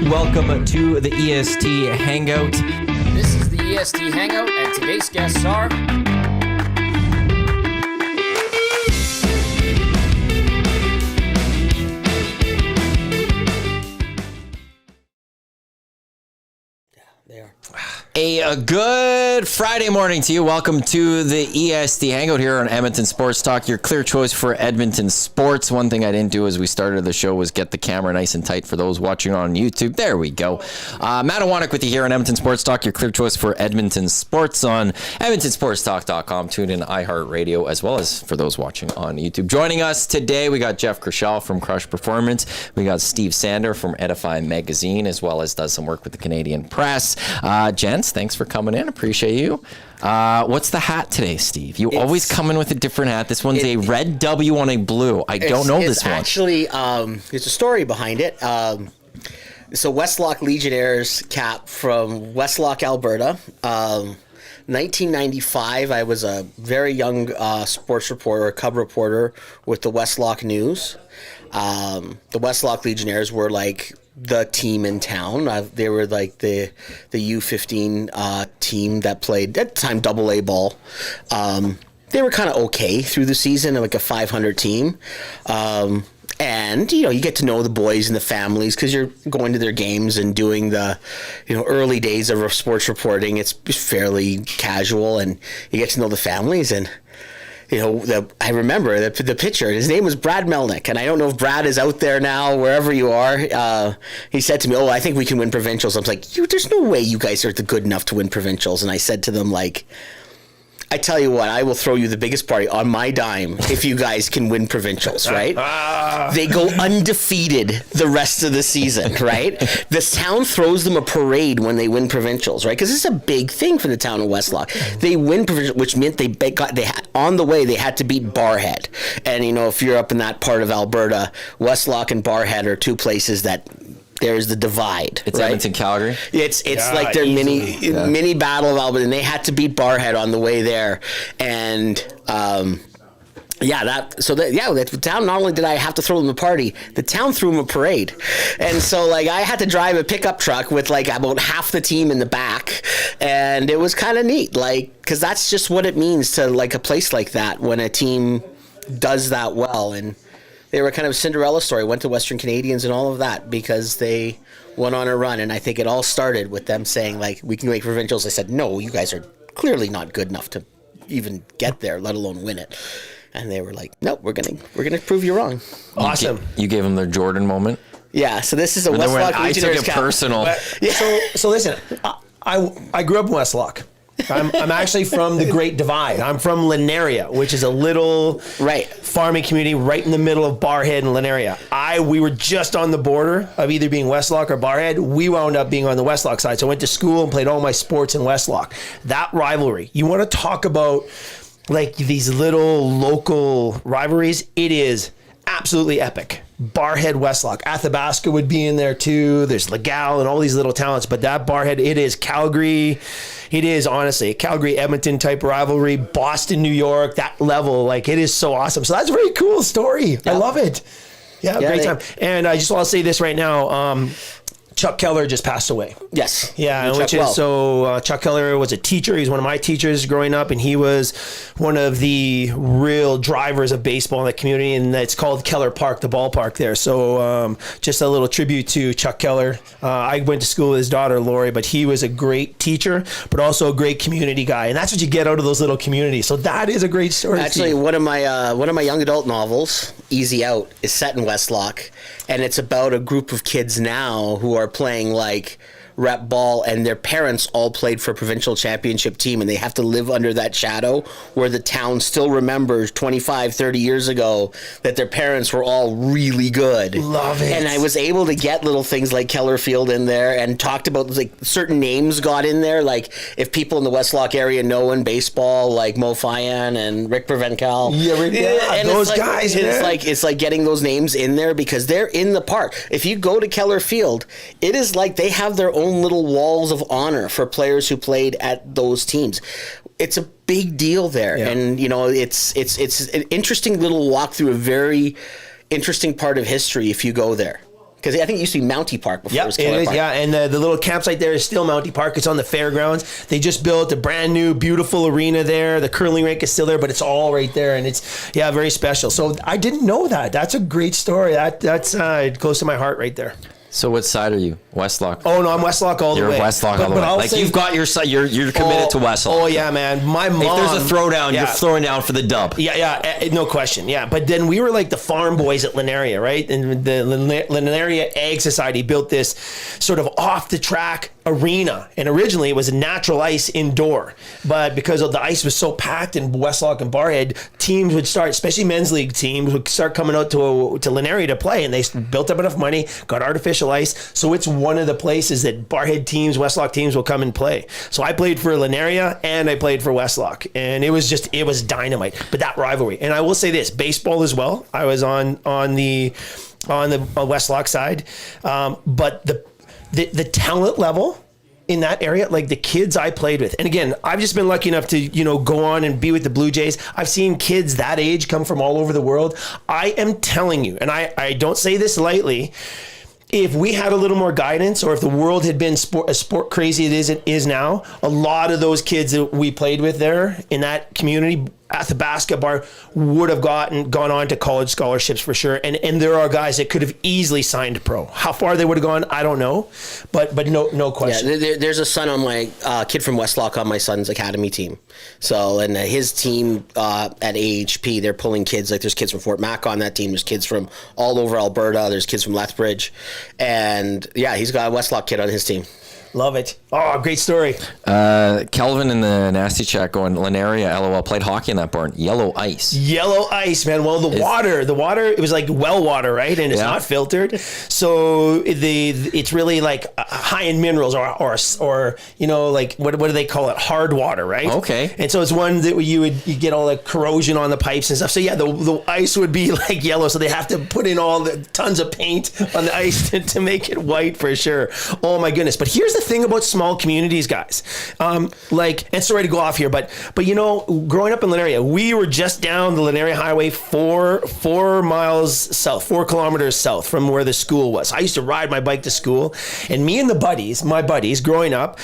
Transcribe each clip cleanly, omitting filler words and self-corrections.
Welcome to the EST Hangout. This is the EST Hangout, and today's guests are... They are. A good Friday morning to you. Welcome to the EST Hangout here on Edmonton Sports Talk, your clear choice for Edmonton sports. One thing I didn't do as we started the show was get the camera nice and tight for those watching on YouTube. There we go. Matt Iwanyk with you here on Edmonton Sports Talk, your clear choice for Edmonton sports on EdmontonSportsTalk.com. Tune in iHeartRadio, as well as for those watching on YouTube. Joining us today, we got Jeff Krushell from Krush Performance. We got Steve Sandor from Edify Magazine, as well as does some work with the Canadian Press. Gents, thanks for coming in. Appreciate you. What's the hat today, Steve? You always come in with a different hat. This one's a red W on a blue. I don't know this one. Actually, there's a story behind it. It's a Westlock Legionnaires cap from Westlock, Alberta. 1995, I was a very young sports reporter, a cub reporter with the Westlock News. The Westlock Legionnaires were like the team in town. They were like the U15 team that played at the time AA ball. They were kind of okay through the season, like a 500 team. And, you know, you get to know the boys and the families because you're going to their games and doing the, early days of sports reporting. It's fairly casual, and you get to know the families. And, I remember the pitcher, his name was Brad Melnick, and I don't know if Brad is out there now, wherever you are. He said to me, I think we can win provincials. I was like, there's no way you guys are good enough to win provincials. And I said to them, I tell you what, I will throw you the biggest party on my dime if you guys can win provincials, right? They go undefeated the rest of the season, right? The town throws them a parade when they win provincials, right? Because it's a big thing for the town of Westlock. They win provincials, which meant on the way they had to beat Barrhead. And if you're up in that part of Alberta, Westlock and Barrhead are two places that there's the divide. It's right? Edmonton, Calgary. It's like their mini battle of Alberta, and they had to beat Barrhead on the way there. And the town, not only did I have to throw them a party, the town threw them a parade. And so I had to drive a pickup truck with about half the team in the back, and it was kind of neat, because that's just what it means to a place like that when a team does that well. And they were kind of a Cinderella story, went to Western Canadians and all of that because they went on a run. And I think it all started with them saying, we can make provincials. I said, no, you guys are clearly not good enough to even get there, let alone win it. And they were like, no, we're gonna prove you wrong. Awesome. You gave them their Jordan moment. Yeah, so this is a Westlock Legionnaires cap. Personal. So listen, I grew up in Westlock. I'm actually from the Great Divide. I'm from Linaria, which is a little farming community right in the middle of Barrhead and Linaria. We were just on the border of either being Westlock or Barrhead. We wound up being on the Westlock side. So I went to school and played all my sports in Westlock. That rivalry, you want to talk about these little local rivalries, it is absolutely epic. Barrhead, Westlock, Athabasca would be in there too. There's Legal and all these little talents, but that Barrhead, it is Calgary. It is honestly a Calgary Edmonton type rivalry. Boston, New York, that level, it is so awesome. So that's a very cool story. Yeah. I love it. Yeah, great time. And I just want to say this right now. Chuck Keller just passed away. Yes. Yeah, Chuck Keller was a teacher. He's one of my teachers growing up, and he was one of the real drivers of baseball in the community, and it's called Keller Park, the ballpark there. So just a little tribute to Chuck Keller. I went to school with his daughter, Lori, but he was a great teacher, but also a great community guy, and that's what you get out of those little communities. So that is a great story. Actually, one of my young adult novels, Easy Out, is set in Westlock, and it's about a group of kids now who are playing rep ball, and their parents all played for a provincial championship team, and they have to live under that shadow where the town still remembers 25, 30 years ago that their parents were all really good. Love it. And I was able to get little things like Keller Field in there, and talked about certain names got in there, if people in the Westlock area know in baseball, Mo Fian and Rick Prevencal. And those guys, it's like getting those names in there because they're in the park. If you go to Keller Field, it is they have their own little walls of honor for players who played at those teams. It's a big deal there. Yeah. And it's an interesting little walk through a very interesting part of history if you go there. because I think it used to be Mountie Park before it was Keller Park. Yeah, and the little campsite there is still Mountie Park. It's on the fairgrounds. They just built a brand new, beautiful arena there. The curling rink is still there, but it's all right there, and it's very special. So I didn't know that. That's a great story. That's close to my heart right there. So what side are you? Westlock? Oh no, I'm Westlock all the way. You're Westlock all the way. Like you've got your side. You're committed to Westlock. Oh yeah, man. My mom. If there's a throwdown, you're throwing down for the dub. Yeah, no question. Yeah, but then we were like the farm boys at Linaria, right? And the Linaria Ag Society built this sort of off the track arena, and originally it was a natural ice indoor, but because of the ice was so packed in Westlock and Barhead, teams would start, especially men's league teams, would start coming out to Linaria to play, and they built up enough money, got artificial ice, so it's one of the places that Barhead teams, Westlock teams will come and play. So I played for Linaria and I played for Westlock, and it was dynamite. But that rivalry, and I will say this, baseball as well. I was on the Westlock side, but the talent level in that area, like the kids I played with. And again, I've just been lucky enough to, go on and be with the Blue Jays. I've seen kids that age come from all over the world. I am telling you, and I don't say this lightly, if we had a little more guidance, or if the world had been as sport crazy as it is now, a lot of those kids that we played with there in that community, Athabasca bar, would have gone on to college scholarships for sure. And there are guys that could have easily signed pro. How far they would have gone, I don't know, but no question. Yeah, there's a son on my kid from Westlock on my son's academy team. So, and his team at AHP, they're pulling kids, like there's kids from Fort Mac on that team. There's kids from all over Alberta. There's kids from Lethbridge. And yeah, he's got a Westlock kid on his team. Love it. Oh, great story. Kelvin in the nasty chat going, Linaria, LOL, played hockey in that barn. Yellow ice. Yellow ice, man. Well, the water, it was like well water, right? And it's not filtered. So it's really like high in minerals or like what do they call it? Hard water, right? Okay. And so it's one that you get all the corrosion on the pipes and stuff. So yeah, the ice would be like yellow. So they have to put in all the tons of paint on the ice to make it white for sure. Oh my goodness. But here's the thing about small communities, guys. And sorry to go off here, but growing up in Linaria, we were just down the Linaria Highway 4 miles south, 4 kilometers south from where the school was. I used to ride my bike to school, and me and my buddies growing up,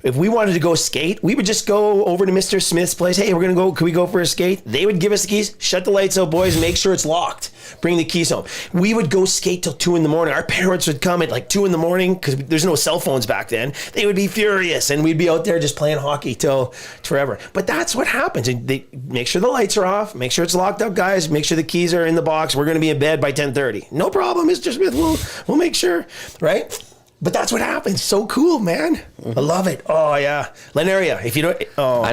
if we wanted to go skate, we would just go over to Mr. Smith's place. Hey, can we go for a skate? They would give us the keys, shut the lights out, boys, make sure it's locked. Bring the keys home. We would go skate till 2 a.m. Our parents would come at like 2 a.m. because there's no cell phones back then. They would be furious, and we'd be out there just playing hockey till forever. But that's what happens. And they make sure the lights are off, make sure it's locked up, guys. Make sure the keys are in the box. We're going to be in bed by 10:30. No problem, Mr. Smith. We'll make sure, right? But that's what happens. So cool, man. Mm-hmm. I love it. Oh yeah, Linaria. If you don't, I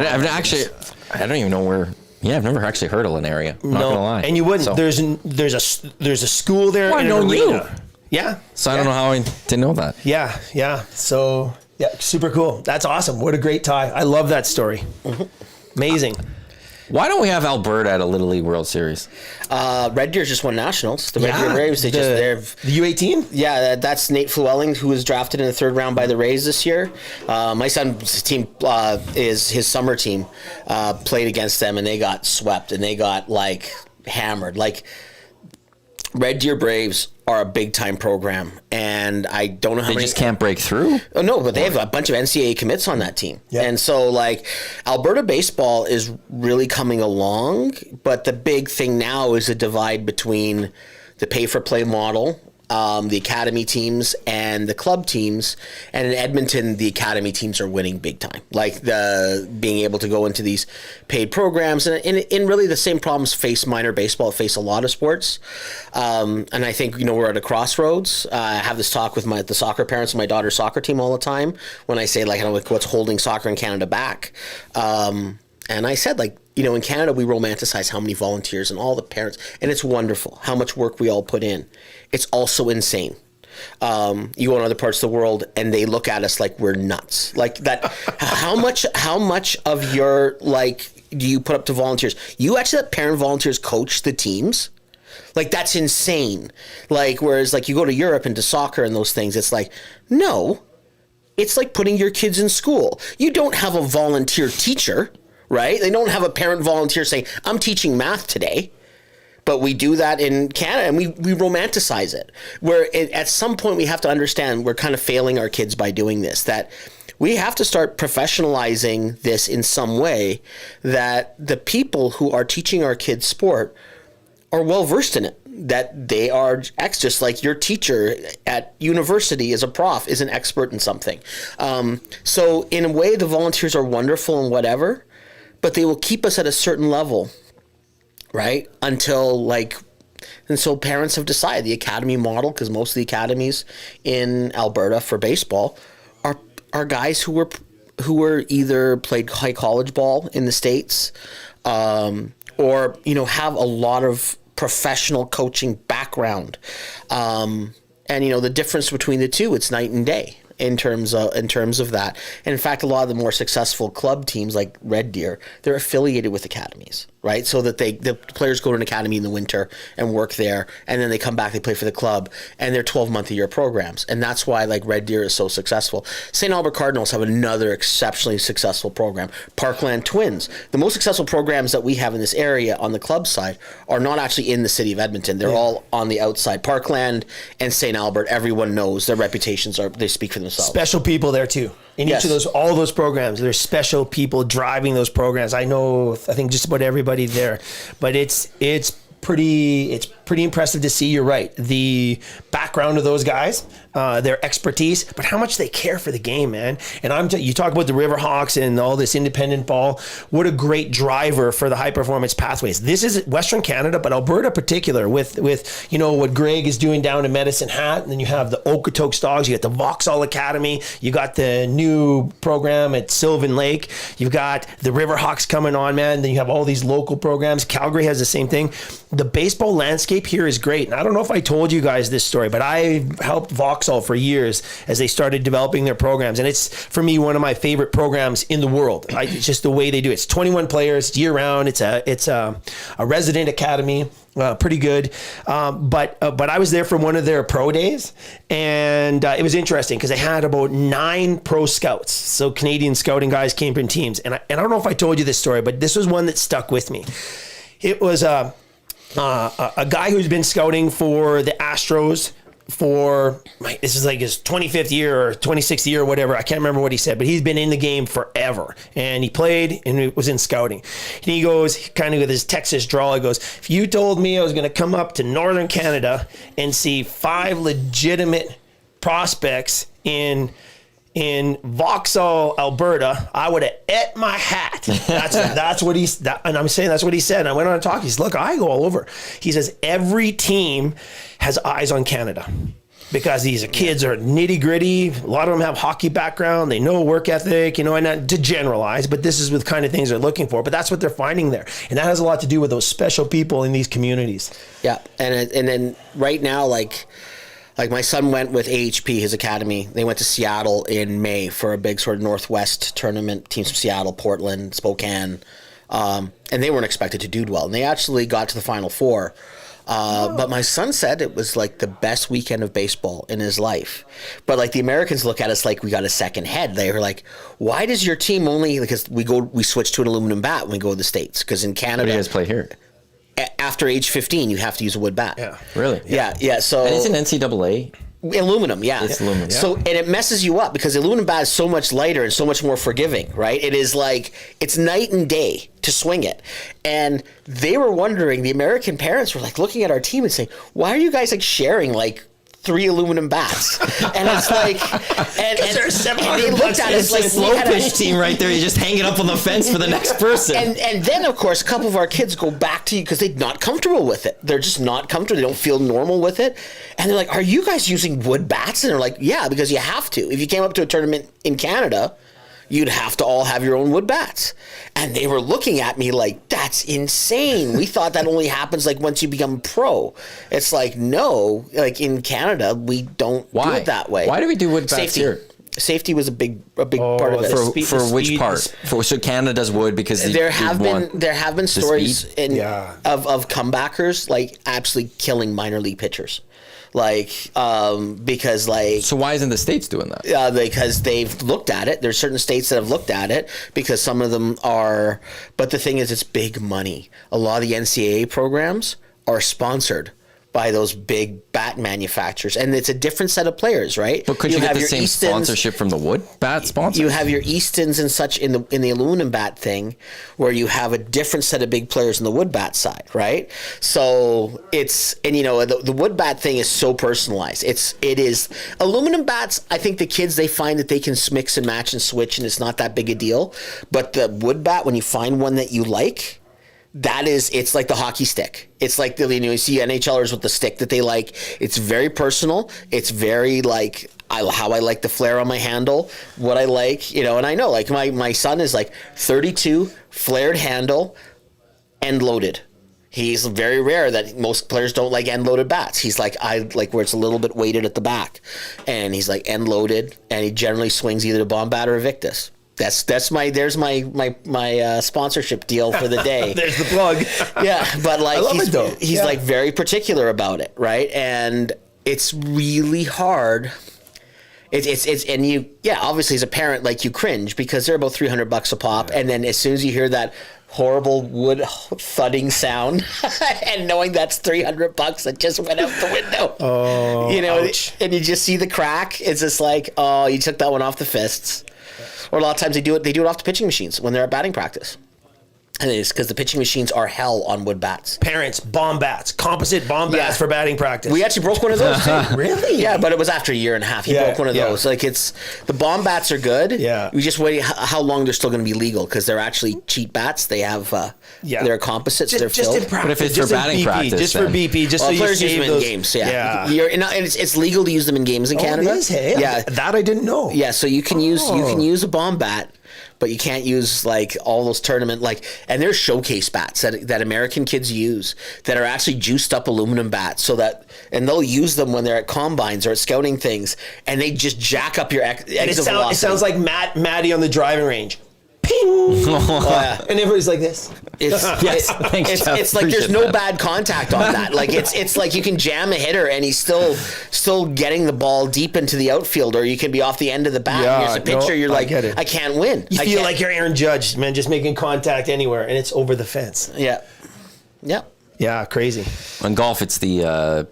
don't even know where. Yeah, I've never actually heard of Linaria. Not gonna lie. And you wouldn't. So. There's a school there. I know you. Yeah. So I don't know how I didn't know that. Yeah. So yeah, super cool. That's awesome. What a great tie. I love that story. Mm-hmm. Amazing. Why don't we have Alberta at a Little League World Series? Red Deer just won nationals. The Red Deer Braves. The U18. Yeah, that's Nate Flewelling, who was drafted in the third round by the Rays this year. My son's team is his summer team. Played against them and they got swept and they got hammered. Red Deer Braves are a big time program, and I don't know how many. They just can't break through? Oh, no, but they have a bunch of NCAA commits on that team. Yep. And so, Alberta baseball is really coming along, but the big thing now is a divide between the pay-for-play model, the academy teams and the club teams. And in Edmonton, the academy teams are winning big time. Being able to go into these paid programs. And really the same problems face minor baseball, face a lot of sports. And I think, we're at a crossroads. I have this talk with the soccer parents of my daughter's soccer team all the time when I say, what's holding soccer in Canada back. And I said, in Canada, we romanticize how many volunteers and all the parents, and it's wonderful how much work we all put in. It's also insane. You go in other parts of the world, and they look at us like we're nuts. How much of your do you put up to volunteers? You actually let parent volunteers coach the teams. That's insane. Whereas you go to Europe and to soccer and those things, it's no, it's like putting your kids in school. You don't have a volunteer teacher. Right? They don't have a parent volunteer saying, I'm teaching math today. But we do that in Canada, and we romanticize it. At some point we have to understand we're kind of failing our kids by doing this, that we have to start professionalizing this in some way, that the people who are teaching our kids sport are well versed in it, that they are just like your teacher at university as a prof is an expert in something. So in a way, the volunteers are wonderful and whatever, but they will keep us at a certain level, right? Until parents have decided the academy model, because most of the academies in Alberta for baseball are guys who were either played high college ball in the States, or have a lot of professional coaching background, and the difference between the two, it's night and day in terms of that. And in fact, a lot of the more successful club teams like Red Deer, they're affiliated with academies, right? So that the players go to an academy in the winter and work there, and then they come back, they play for the club, and they're 12-month-a-year programs. And that's why Red Deer is so successful. St. Albert Cardinals have another exceptionally successful program. Parkland Twins. The most successful programs that we have in this area on the club side are not actually in the city of Edmonton. They're all on the outside. Parkland and St. Albert, everyone knows their reputations they speak for themselves. Special people there too. In each of all those programs, there's special people driving those programs. I think just about everybody there, but it's pretty impressive to see. You're right. The background of those guys, their expertise, but how much they care for the game, man. And you talk about the Riverhawks and all this independent ball. What a great driver for the high performance pathways. This is Western Canada, but Alberta in particular, with what Greg is doing down in Medicine Hat, and then you have the Okotoks Dogs, you got the Vauxhall Academy, you got the new program at Sylvan Lake, you've got the Riverhawks coming on, man. Then you have all these local programs. Calgary has the same thing. The baseball landscape here is great. And I don't know if I told you guys this story, but I helped Vauxhall for years as they started developing their programs. And it's, for me, one of my favorite programs in the world. It's just the way they do it. It's 21 players year round. It's a resident academy. Pretty good. But I was there for one of their pro days, and it was interesting because they had about 9 pro scouts. So Canadian scouting guys came from teams. And I don't know if I told you this story, but this was one that stuck with me. It was a guy who's been scouting for the Astros this is like his 25th year or 26th year or whatever. I can't remember what he said, but he's been in the game forever. And he played and he was in scouting. And he goes, kind of with his Texas drawl, he goes, if you told me I was going to come up to Northern Canada and see 5 legitimate prospects in Vauxhall, Alberta, I would have ate my hat. That's what and I'm saying that's what he said. And I went on to talk. He says, look, I go all over. He says every team has eyes on Canada because these kids are nitty gritty. A lot of them have hockey background. They know work ethic, and not to generalize, but this is the kind of things they're looking for. But that's what they're finding there. And that has a lot to do with those special people in these communities. Yeah. And then right now, like my son went with AHP, his academy. They went to Seattle in May for a big sort of Northwest tournament. Teams from Seattle, Portland, Spokane. And they weren't expected to do well. And they actually got to the Final Four. But my son said it was like the best weekend of baseball in his life. But the Americans look at us like we got a second head. They were like, why does your team only, because we switch to an aluminum bat when we go to the States. Because in Canada. What do you guys play here? After age 15, you have to use a wood bat. Yeah. Really? Yeah. So and it's an NCAA. Aluminum, yeah. It's aluminum. So, and it messes you up because the aluminum bat is so much lighter and so much more forgiving, right? It is it's night and day to swing it. And they were wondering, the American parents were looking at our team and saying, why are you guys sharing 3 aluminum bats? And it's and they looked at us it's slow pitch team right there. You just hang it up on the fence for the next person. And then of course a couple of our kids go back to you because they're not comfortable with it. They're just not comfortable. They don't feel normal with it. And they're like, are you guys using wood bats? And they're like, yeah, because you have to. If you came up to a tournament in Canada, you'd have to all have your own wood bats. And they were looking at me like, that's insane. We thought that only happens once you become pro. It's no, in Canada, we don't do it that way. Why do we do wood bats here? Safety was a big part of it. For which part? So Canada does wood because there have been stories of comebackers absolutely killing minor league pitchers. Because so why isn't the States doing that? Because they've looked at it. There's certain states that have looked at it because some of them are, but the thing is, it's big money. A lot of the NCAA programs are sponsored by those big bat manufacturers, and it's a different set of players, right? But could you get have the your same Eastons, sponsorship from the wood bat sponsors? You have your Eastons and such in the aluminum bat thing, where you have a different set of big players in the wood bat side, right? So the wood bat thing is so personalized. It is aluminum bats. I think the kids, they find that they can mix and match and switch, and it's not that big a deal. But the wood bat, when you find one that you like, it's like the hockey stick. It's like you see NHLers with the stick that they like. It's very personal. It's very like how I like the flare on my handle, what I like, and I know like my son is like 32 flared handle, end loaded. He's very rare that most players don't like end loaded bats. He's like, I like where it's a little bit weighted at the back, and he's like end loaded, and he generally swings either a bomb bat or a Victus. There's my sponsorship deal for the day. There's the plug. Yeah, but like he's yeah. like very particular about it, right? And it's really hard. Obviously as a parent, like you cringe because they're about $300 a pop, and then as soon as you hear that horrible wood thudding sound and knowing that's $300 that just went out the window. Ouch. And you just see the crack. It's just like, oh, you took that one off the fists. Or a lot of times they do it off the pitching machines when they're at batting practice. And it's because the pitching machines are hell on wood bats. Parents, bomb bats, composite bomb bats for batting practice. We actually broke one of those too. Really? Yeah, but it was after a year and a half. He broke one of those. Like the bomb bats are good. Yeah. We just wait how long they're still going to be legal because they're actually cheat bats. They have they're composites. They're just filled. in practice. But if it's for batting practice, just for BP, just so you players use save them in those games. Yeah. And it's legal to use them in games in Canada. It is, hey? Yeah. That I didn't know. Yeah, so you can use a bomb bat, but you can't use like all those tournament and there's showcase bats that American kids use that are actually juiced up aluminum bats and they'll use them when they're at combines or at scouting things, and they just jack up your exit velocity. It sounds like Matty on the driving range. Ping! And everybody's like this. It's like there's no bad contact on that. Like it's like you can jam a hitter and he's still getting the ball deep into the outfield, or you can be off the end of the bat. Yeah, and here's a pitcher, you're like, I can't win. You feel like you're Aaron Judge, man, just making contact anywhere, and it's over the fence. Yeah. Yeah, crazy. On golf, it's the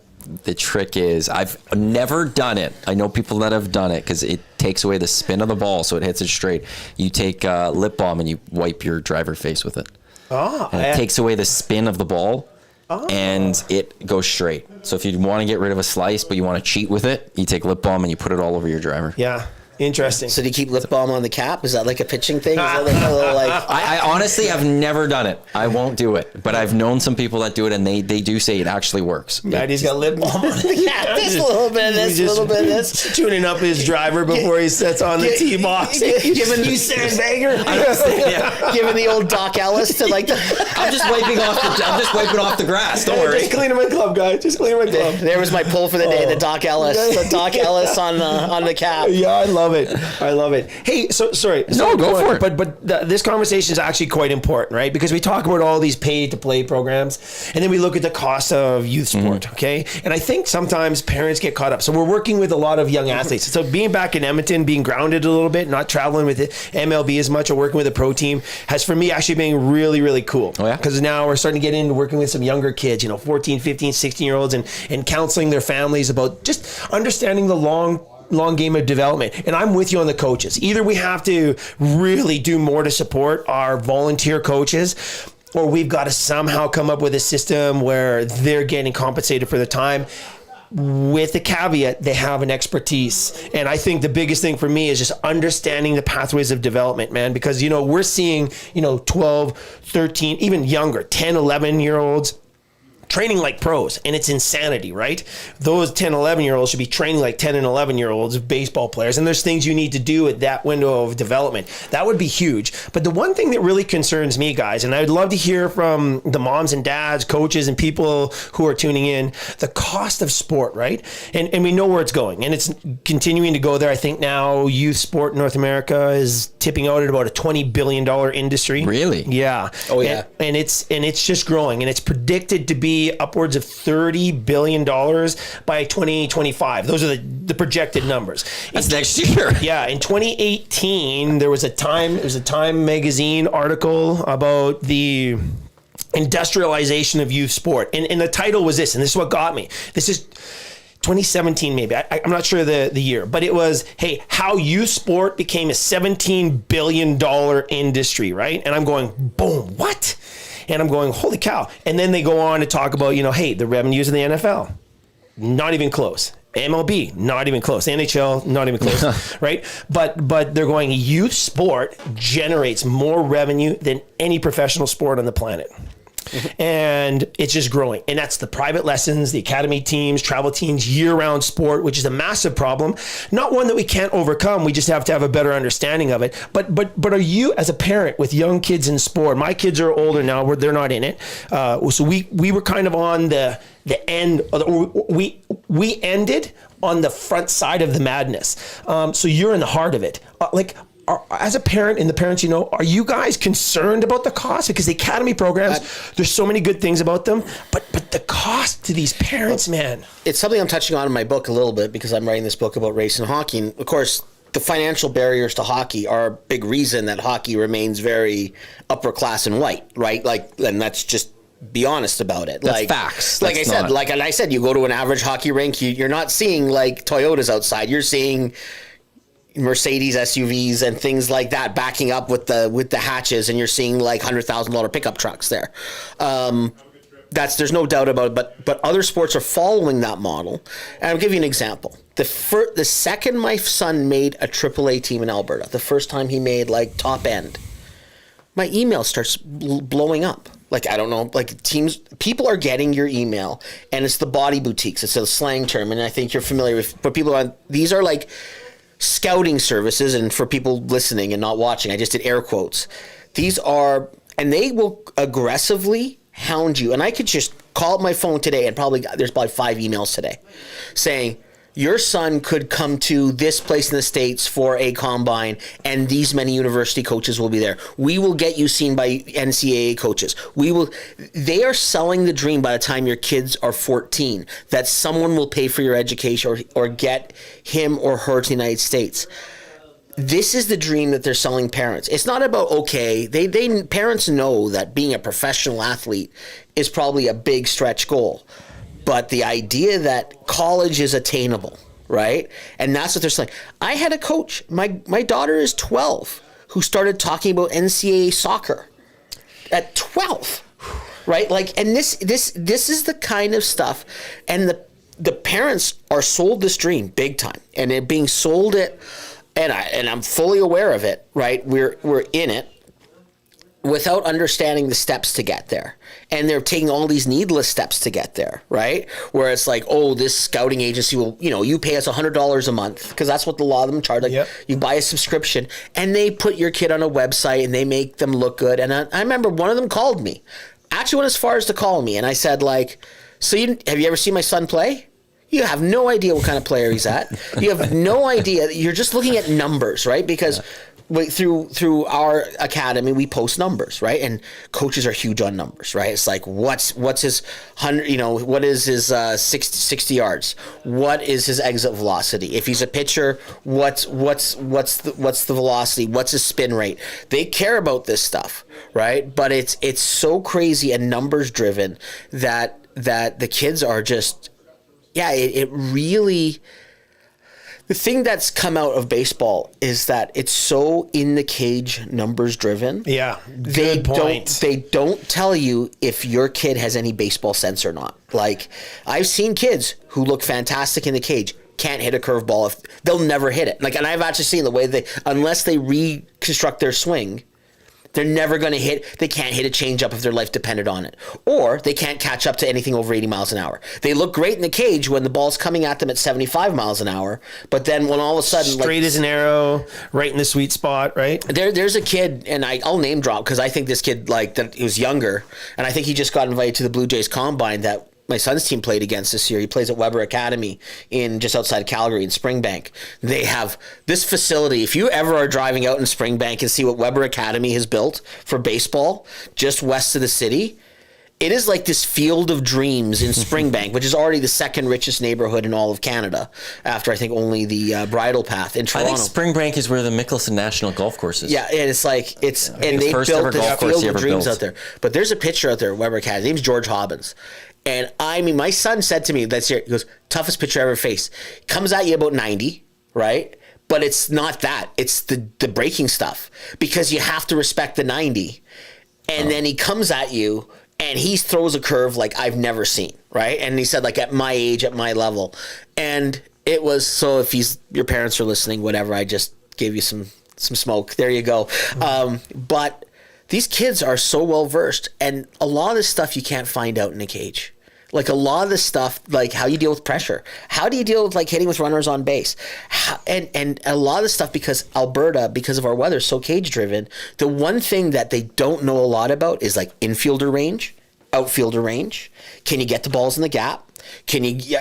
trick is I've never done it. I know people that have done it because it takes away the spin of the ball, so it hits it straight. You take lip balm and you wipe your driver face with it. And it takes away the spin of the ball, and it goes straight. So if you want to get rid of a slice, but you want to cheat with it, you take lip balm and you put it all over your driver. Yeah. Interesting. So do you keep lip balm on the cap? Is that like a pitching thing? Is that like a little like? I honestly have never done it. I won't do it, but I've known some people that do it, and they do say it actually works. Maddie's got lip balm on. Yeah, just a little bit of this, a little bit of this. Tuning up his driver before he sets on the tee box. Giving you sandbagger. Giving the old Doc Ellis to like. I'm just wiping off the grass. Don't worry. Just cleaning my club, guys. Just cleaning my club. There was my pull for the day. The Doc Ellis. The Doc Ellis on the cap. Yeah, I love it. Hey, so sorry. No, go for it. But this conversation is actually quite important, right? Because we talk about all these pay-to-play programs, and then we look at the cost of youth sport, okay? And I think sometimes parents get caught up. So we're working with a lot of young athletes. So being back in Edmonton, being grounded a little bit, not traveling with the MLB as much or working with a pro team has, for me, actually been really, really cool. Oh, yeah? Because now we're starting to get into working with some younger kids, 14, 15, 16-year-olds, and counseling their families about just understanding the long game of development. And I'm with you on the coaches. Either we have to really do more to support our volunteer coaches, or we've got to somehow come up with a system where they're getting compensated for their time, with the caveat they have an expertise. And I think the biggest thing for me is just understanding the pathways of development, man, because we're seeing 12, 13, even younger, 10, 11-year-olds training like pros, and it's insanity, right? Those 10, 11-year-olds should be training like 10 and 11-year-olds baseball players, and there's things you need to do at that window of development. That would be huge. But the one thing that really concerns me, guys, and I'd love to hear from the moms and dads, coaches, and people who are tuning in, the cost of sport, right? And we know where it's going, and it's continuing to go there. I think now youth sport in North America is tipping out at about a $20 billion industry. Really? Yeah. Oh, yeah. And it's just growing, and it's predicted to be upwards of $30 billion by 2025. Those are the projected numbers. That's next year. Yeah, in 2018, there was a Time magazine article about the industrialization of youth sport. And the title was this, and this is what got me. This is 2017 maybe. I'm not sure the year, but it was, hey, how youth sport became a $17 billion industry, right? And I'm going, boom, what? And I'm going, holy cow. And then they go on to talk about, hey, the revenues in the NFL, not even close. MLB, not even close. NHL, not even close, right? But they're going, youth sport generates more revenue than any professional sport on the planet. And it's just growing. And that's the private lessons, the academy teams, travel teams, year-round sport, which is a massive problem. Not one that we can't overcome. We just have to have a better understanding of it. But are you, as a parent with young kids in sport, my kids are older now, they're not in it. So we were kind of on the end, we ended on the front side of the madness. So you're in the heart of it. As a parent and the parents, are you guys concerned about the cost? Because the academy programs, there's so many good things about them, but the cost to these parents, man. It's something I'm touching on in my book a little bit because I'm writing this book about race and hockey. And of course, the financial barriers to hockey are a big reason that hockey remains very upper class and white, right? And that's just be honest about it. That's facts. Like I said, you go to an average hockey rink, you're not seeing like Toyotas outside. You're seeing Mercedes SUVs and things like that backing up with the hatches, and you're seeing like $100,000 pickup trucks there. There's no doubt about it, but other sports are following that model. And I'll give you an example. The second my son made a AAA team in Alberta, the first time he made like top end, my email starts blowing up. Like, I don't know, like people are getting your email, and it's the body boutiques. It's a slang term, and I think you're familiar with, but these are like scouting services, and for people listening and not watching, I just did air quotes. And they will aggressively hound you. And I could just call up my phone today, and there's probably 5 emails today saying, your son could come to this place in the States for a combine, and these many university coaches will be there. We will get you seen by NCAA coaches. They are selling the dream by the time your kids are 14 that someone will pay for your education or get him or her to the United States. This is the dream that they're selling parents. It's not about, parents know that being a professional athlete is probably a big stretch goal. But the idea that college is attainable, right? And that's what they're saying. I had a coach, my daughter is 12, who started talking about NCAA soccer at 12, right? And this is the kind of stuff, and the parents are sold this dream big time, and they're being sold it, and I'm fully aware of it, right? We're in it, without understanding the steps to get there. And they're taking all these needless steps to get there, right? Where it's like, this scouting agency will, you pay us $100 a month, because that's what the law of them charge. You buy a subscription, and they put your kid on a website, and they make them look good. And I remember one of them called me, actually went as far as to call me. And I said, have you ever seen my son play? You have no idea what kind of player he's at. You have no idea. You're just looking at numbers, right? Because through our academy, we post numbers, right? And coaches are huge on numbers, right? It's like, what's his 100, what is his 60 yards? What is his exit velocity? If he's a pitcher, what's the velocity? What's his spin rate? They care about this stuff, right? But it's so crazy and numbers driven that the kids are just, it really. The thing that's come out of baseball is that it's so in the cage numbers driven. Yeah, good point. They don't tell you if your kid has any baseball sense or not. Like, I've seen kids who look fantastic in the cage, can't hit a curveball. They'll never hit it. And I've actually seen the way unless they reconstruct their swing, they're never going to hit. They can't hit a changeup if their life depended on it. Or they can't catch up to anything over 80 miles an hour. They look great in the cage when the ball's coming at them at 75 miles an hour. But then when all of a sudden... Straight as an arrow, right in the sweet spot, right? There's a kid, and I'll name drop because I think this kid, that he was younger, and I think he just got invited to the Blue Jays Combine that my son's team played against this year. He plays at Weber Academy in just outside Calgary in Springbank. They have this facility. If you ever are driving out in Springbank and see what Weber Academy has built for baseball just west of the city, It is like this field of dreams in Springbank, which is already the second richest neighborhood in all of Canada, after I think only the Bridle Path in Toronto. I think Springbank is where the Mickelson National Golf Course is. Yeah, and it's like and they built this field of dreams out there. But there's a pitcher out there, Weber Cat. His name's George Hobbins. And I mean, my son said to me, he goes, toughest pitcher I ever faced. Comes at you about 90, right? But it's not that. It's the breaking stuff, because you have to respect the 90. And then he comes at you and he throws a curve like I've never seen, right? And he said, like, at my age, at my level. And it was, so if your parents are listening, whatever, I just gave you some smoke. There you go. But these kids are so well versed, and a lot of this stuff you can't find out in a cage. Like, a lot of this stuff, like how you deal with pressure, how do you deal with like hitting with runners on base, and a lot of this stuff, because Alberta, because of our weather, is so cage driven. The one thing that they don't know a lot about is like infielder range, outfielder range. Can you get the balls in the gap?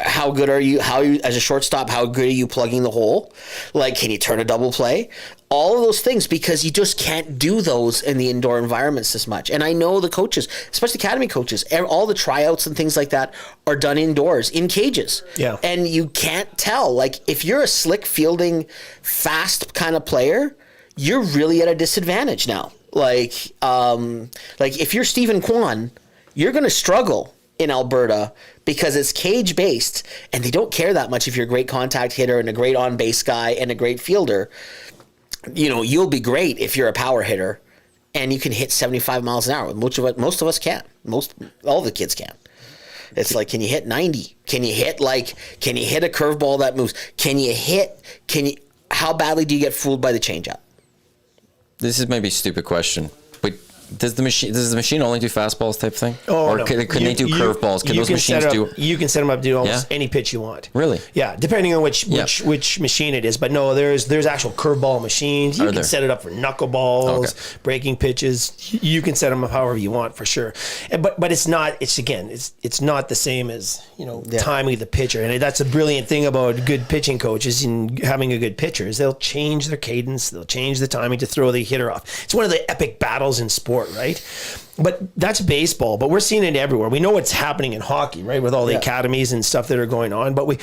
How good are you as a shortstop? How good are you plugging the hole? Like, can you turn a double play? All of those things, because you just can't do those in the indoor environments as much. And I know the coaches, especially academy coaches, all the tryouts and things like that are done indoors in cages. Yeah. And you can't tell. Like, if you're a slick fielding, fast kind of player, you're really at a disadvantage now. Like if you're Stephen Kwan, you're going to struggle in Alberta, because it's cage based, and they don't care that much if you're a great contact hitter and a great on base guy and a great fielder. You know, you'll be great if you're a power hitter and you can hit 75 miles an hour. Most of us can't. All the kids can. It's like, can you hit 90? Can you hit a curveball that moves? How badly do you get fooled by the changeup? This is maybe a stupid question, but does the machine only do fastballs type thing? Oh, or no. Can they do curveballs? Can those machines do? You can set them up to do almost any pitch you want. Really? Yeah, depending on which machine it is. But no, there's actual curveball machines. You can set it up for knuckleballs, breaking pitches. You can set them up however you want, for sure. But it's not. It's not the same as timing the pitcher. And that's a brilliant thing about good pitching coaches and having a good pitcher is they'll change their cadence, they'll change the timing to throw the hitter off. It's one of the epic battles in sport, right? But that's baseball, but we're seeing it everywhere. We know what's happening in hockey, right? With all the academies and stuff that are going on. But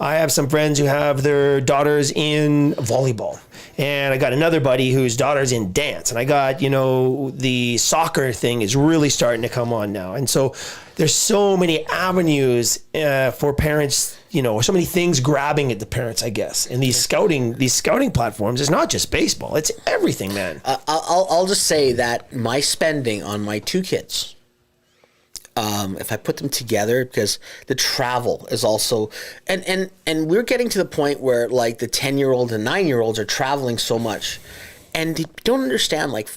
I have some friends who have their daughters in volleyball. And I got another buddy whose daughter's in dance. And I got, the soccer thing is really starting to come on now. And so there's so many avenues for parents, so many things grabbing at the parents, I guess. And these scouting platforms is not just baseball. It's everything, man. I'll just say that my spending on my two kids, if I put them together, because the travel is also, and we're getting to the point where like the 10-year-old and 9-year-olds are traveling so much, and they don't understand, like,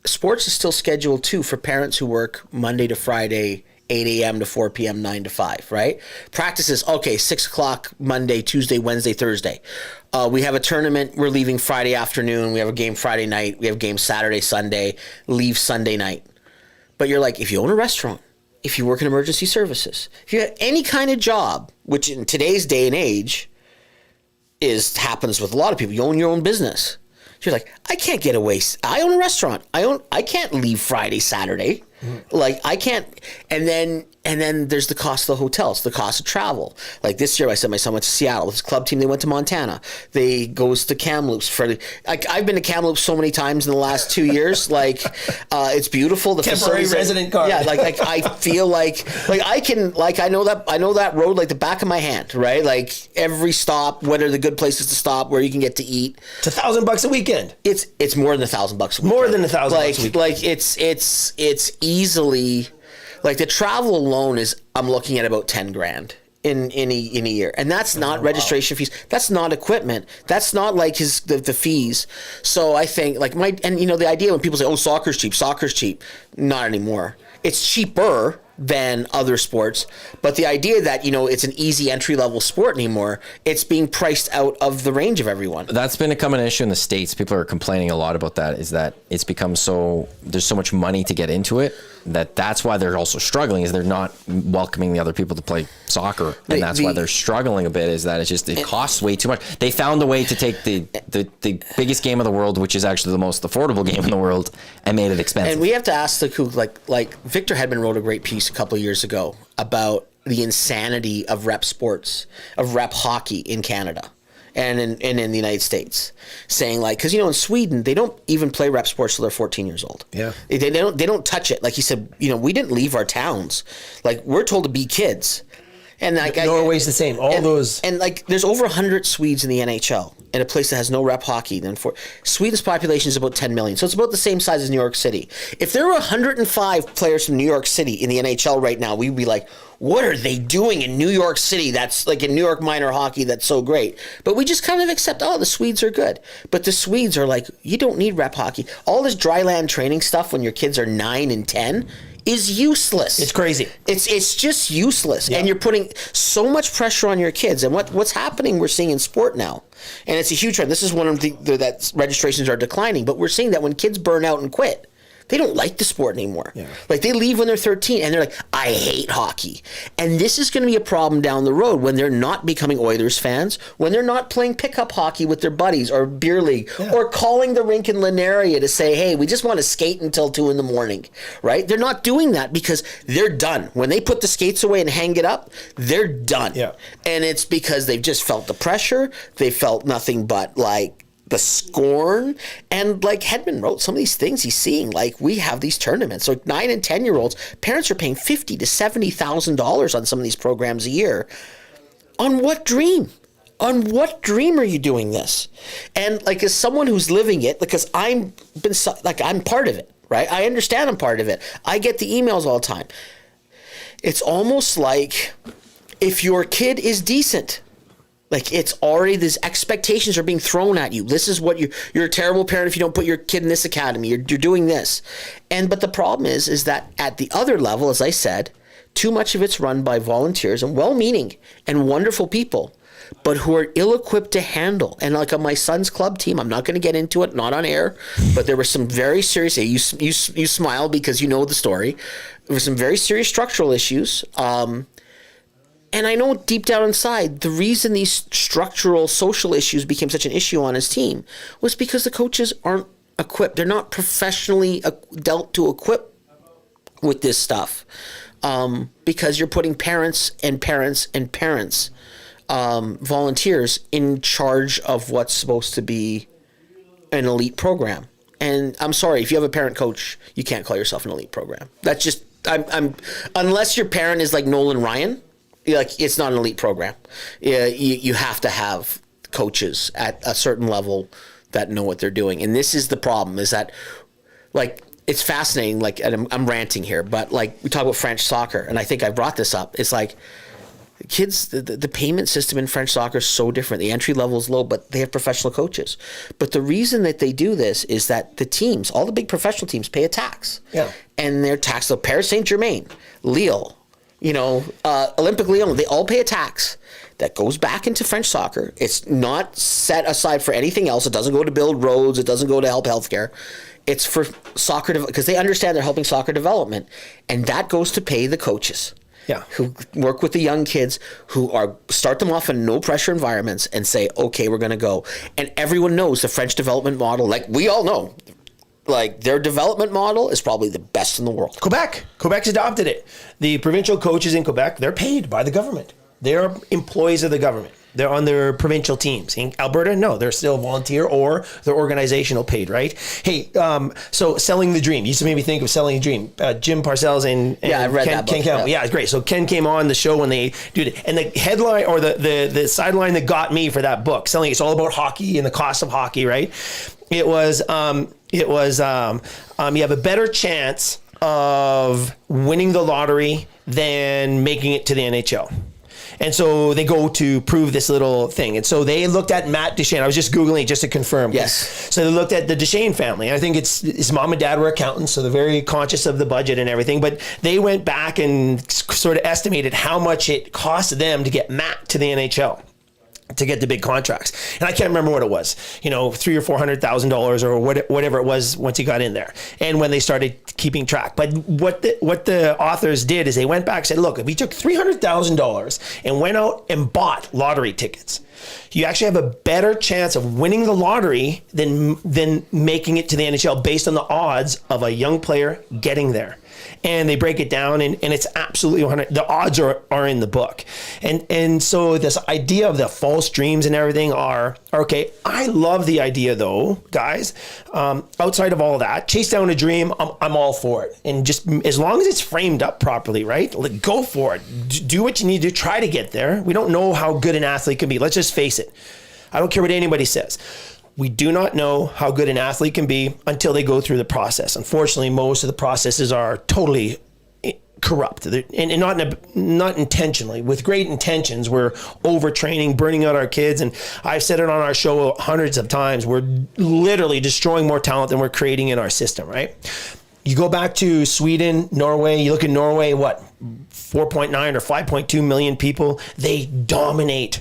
sports is still scheduled too for parents who work Monday to Friday, 8 a.m. to 4 p.m., 9 to 5, right? Practices, 6 o'clock Monday, Tuesday, Wednesday, Thursday. We have a tournament, we're leaving Friday afternoon, we have a game Friday night, we have a game Saturday, Sunday, leave Sunday night. But you're like, if you own a restaurant, if you work in emergency services, if you have any kind of job, which in today's day and age happens with a lot of people, you own your own business. You're like, I can't get away. I own a restaurant. I can't leave Friday, Saturday. Like, I can't. And then there's the cost of the hotels, the cost of travel. Like this year, I said my son went to Seattle. His club team, they went to Montana. They goes to Kamloops I've been to Kamloops so many times in the last 2 years. Like, it's beautiful. The temporary resident card. Yeah, like I feel like I can, like, I know that road like the back of my hand, right? Like every stop, what are the good places to stop, where you can get to eat. It's $1,000 a weekend. It's more than $1,000 a weekend. More than $1,000 a weekend. Like it's easily, like, the travel alone is, I'm looking at about 10 grand in a year, and that's not registration fees. That's not equipment. That's not like the fees. So I think, like, the idea when people say, "Oh, soccer's cheap," not anymore. It's cheaper than other sports. But the idea that, it's an easy entry-level sport anymore, it's being priced out of the range of everyone. That's been a common issue in the States. People are complaining a lot about that, is that it's become there's so much money to get into it, that's why they're also struggling, is they're not welcoming the other people to play soccer. And that's why they're struggling a bit, is that it costs way too much. They found a way to take the biggest game of the world, which is actually the most affordable game in the world, and made it expensive. And we have to ask like Victor Hedman wrote a great piece a couple of years ago about the insanity of rep sports, of rep hockey in Canada and in the United States, saying because in Sweden they don't even play rep sports till they're 14 years old. Yeah, they don't touch it. Like he said, we didn't leave our towns. Like, we're told to be kids. And Norway's the same. There's over 100 Swedes in the NHL in a place that has no rep hockey. Sweden's population is about 10 million, so it's about the same size as New York City. If there were 105 players from New York City in the NHL right now, we'd be like, what are they doing in New York City? That's like in New York minor hockey. That's so great. But we just kind of accept, the Swedes are good. But the Swedes are like, you don't need rep hockey. All this dry land training stuff when your kids are 9 and 10 is useless. It's crazy. It's just useless. Yeah. And you're putting so much pressure on your kids. And what's happening, we're seeing in sport now. And it's a huge trend. This is one of that registrations are declining. But we're seeing that when kids burn out and quit, they don't like the sport anymore. Yeah. Like, they leave when they're 13 and they're like, I hate hockey. And this is going to be a problem down the road when they're not becoming Oilers fans, when they're not playing pickup hockey with their buddies or beer league, or calling the rink in Linaria to say, hey, we just want to skate until 2 a.m, right? They're not doing that because they're done. When they put the skates away and hang it up, they're done. Yeah. And it's because they've just felt the pressure. They felt nothing but the scorn. And like Hedman wrote, some of these things he's seeing, we have these tournaments, 9 and 10-year-olds, parents are paying $50,000 to $70,000 on some of these programs a year. On what dream? On what dream are you doing this? And as someone who's living it, because I'm part of it, right? I understand I'm part of it. I get the emails all the time. It's almost like if your kid is decent, it's already, these expectations are being thrown at you. This is what you're a terrible parent if you don't put your kid in this academy. You're doing this. But the problem is that at the other level, as I said, too much of it's run by volunteers and well-meaning and wonderful people, but who are ill-equipped to handle. And on my son's club team, I'm not going to get into it, not on air, but there were some very serious, you smile because you know the story. There were some very serious structural issues. And I know deep down inside, the reason these structural social issues became such an issue on his team was because the coaches aren't equipped. They're not professionally dealt to equip with this stuff, because you're putting parents, volunteers in charge of what's supposed to be an elite program. And I'm sorry, if you have a parent coach, you can't call yourself an elite program. That's just, I'm unless your parent is like Nolan Ryan, it's not an elite program. You have to have coaches at a certain level that know what they're doing. And this is the problem, is that it's fascinating. And I'm ranting here, but we talk about French soccer, and I think I brought this up. It's kids, the payment system in French soccer is so different. The entry level is low, but they have professional coaches. But the reason that they do this is that the teams, all the big professional teams, pay a tax. Yeah. And their tax, so Paris Saint-Germain, Lille, Olympique Lyon, they all pay a tax that goes back into French soccer. It's not set aside for anything else. It doesn't go to build roads. It doesn't go to help healthcare. It's for soccer, because they understand they're helping soccer development. And that goes to pay the coaches. Yeah. Who work with the young kids, who start them off in no pressure environments and say, okay, we're going to go. And everyone knows the French development model, we all know, their development model is probably the best in the world. Quebec's adopted it. The provincial coaches in Quebec, they're paid by the government. They're employees of the government. They're on their provincial teams. In Alberta, no, they're still volunteer or they're organizational paid, right? Hey, so Selling the Dream. You used to make me think of Selling the Dream. Jim Parcells and I read Ken, that book. Ken Campbell. Yeah, it's great. So Ken came on the show when they did it. And the headline or the sideline that got me for that book, it's all about hockey and the cost of hockey, right? It was you have a better chance of winning the lottery than making it to the NHL. And so they go to prove this little thing. And so they looked at Matt Duchene. I was just Googling just to confirm. Yes. So they looked at the Duchene family. I think his mom and dad were accountants, so they're very conscious of the budget and everything. But they went back and sort of estimated how much it cost them to get Matt to the NHL, to get the big contracts. And I can't remember what it was, $300,000 or $400,000 or whatever it was once he got in there. And when they started keeping track. But what the authors did is they went back and said, look, if he took $300,000 and went out and bought lottery tickets, you actually have a better chance of winning the lottery than making it to the NHL based on the odds of a young player getting there. And they break it down, and it's absolutely 100. The odds are in the book. And so this idea of the false dreams and everything are okay. I love the idea, though, guys. Outside of all of that, chase down a dream, I'm all for it. And just as long as it's framed up properly, right? Go for it. Do what you need to try to get there. We don't know how good an athlete can be. Let's just face it. I don't care what anybody says. We do not know how good an athlete can be until they go through the process. Unfortunately, most of the processes are totally corrupt, and not intentionally. With great intentions, we're overtraining, burning out our kids, and I've said it on our show hundreds of times. We're literally destroying more talent than we're creating in our system, right? You go back to Sweden, Norway, you look at Norway, 4.9 or 5.2 million people, they dominate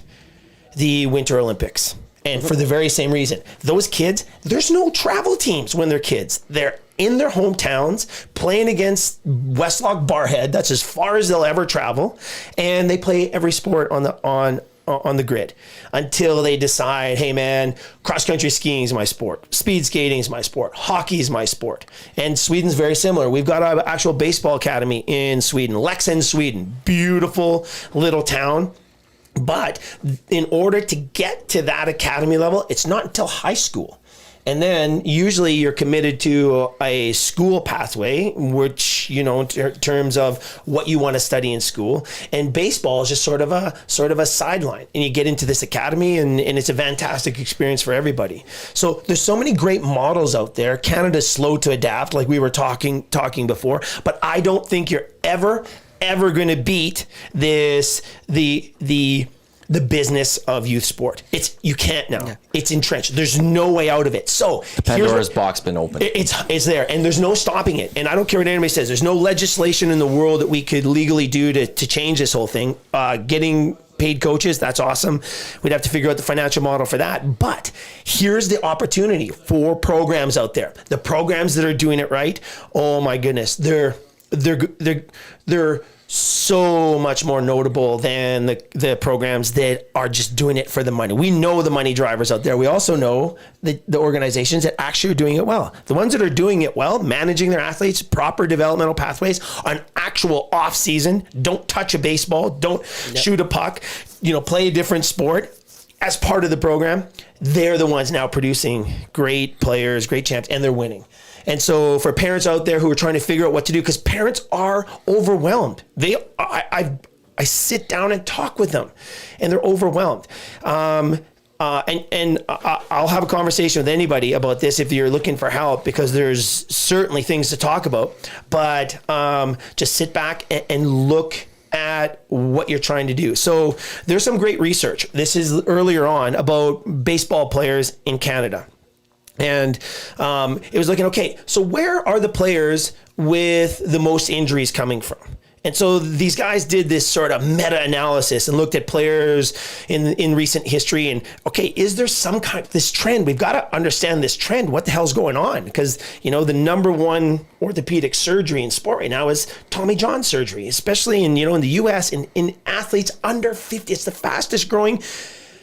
the Winter Olympics. And for the very same reason, those kids, there's no travel teams when they're kids. They're in their hometowns playing against Westlock Barhead. That's as far as they'll ever travel. And they play every sport on the grid until they decide, hey man, cross-country skiing is my sport. Speed skating is my sport. Hockey is my sport. And Sweden's very similar. We've got an actual baseball academy in Sweden, Leksand, Sweden. Beautiful little town. But in order to get to that academy level, it's not until high school. And then usually you're committed to a school pathway, which, in terms of what you want to study in school. And baseball is just sort of a sideline. And you get into this academy and it's a fantastic experience for everybody. So there's so many great models out there. Canada's slow to adapt, like we were talking before. But I don't think you're ever going to beat the business of youth sport. You can't now. Yeah. It's entrenched. There's no way out of it. So the Pandora's box been opened. It's there, and there's no stopping it. And I don't care what anybody says. There's no legislation in the world that we could legally do to change this whole thing. Getting paid coaches, that's awesome. We'd have to figure out the financial model for that. But here's the opportunity for programs out there. The programs that are doing it right, oh my goodness, they're so much more notable than the programs that are just doing it for the money. We know the money drivers out there. We also know the organizations that actually are doing it well. The ones that are doing it well, managing their athletes, proper developmental pathways, an actual off season, don't touch a baseball, don't shoot a puck, play a different sport as part of the program. They're the ones now producing great players, great champs, and they're winning. And so for parents out there who are trying to figure out what to do, because parents are overwhelmed. I sit down and talk with them, and they're overwhelmed. And I'll have a conversation with anybody about this if you're looking for help, because there's certainly things to talk about. But just sit back and look at what you're trying to do. So there's some great research. This is earlier on about baseball players in Canada. And it was looking, okay, so where are the players with the most injuries coming from? And so these guys did this sort of meta-analysis and looked at players in recent history. And okay, is there some kind of this trend? We've got to understand this trend. What the hell's going on? Because, the number one orthopedic surgery in sport right now is Tommy John surgery, especially in the U.S. in athletes under 50. It's the fastest growing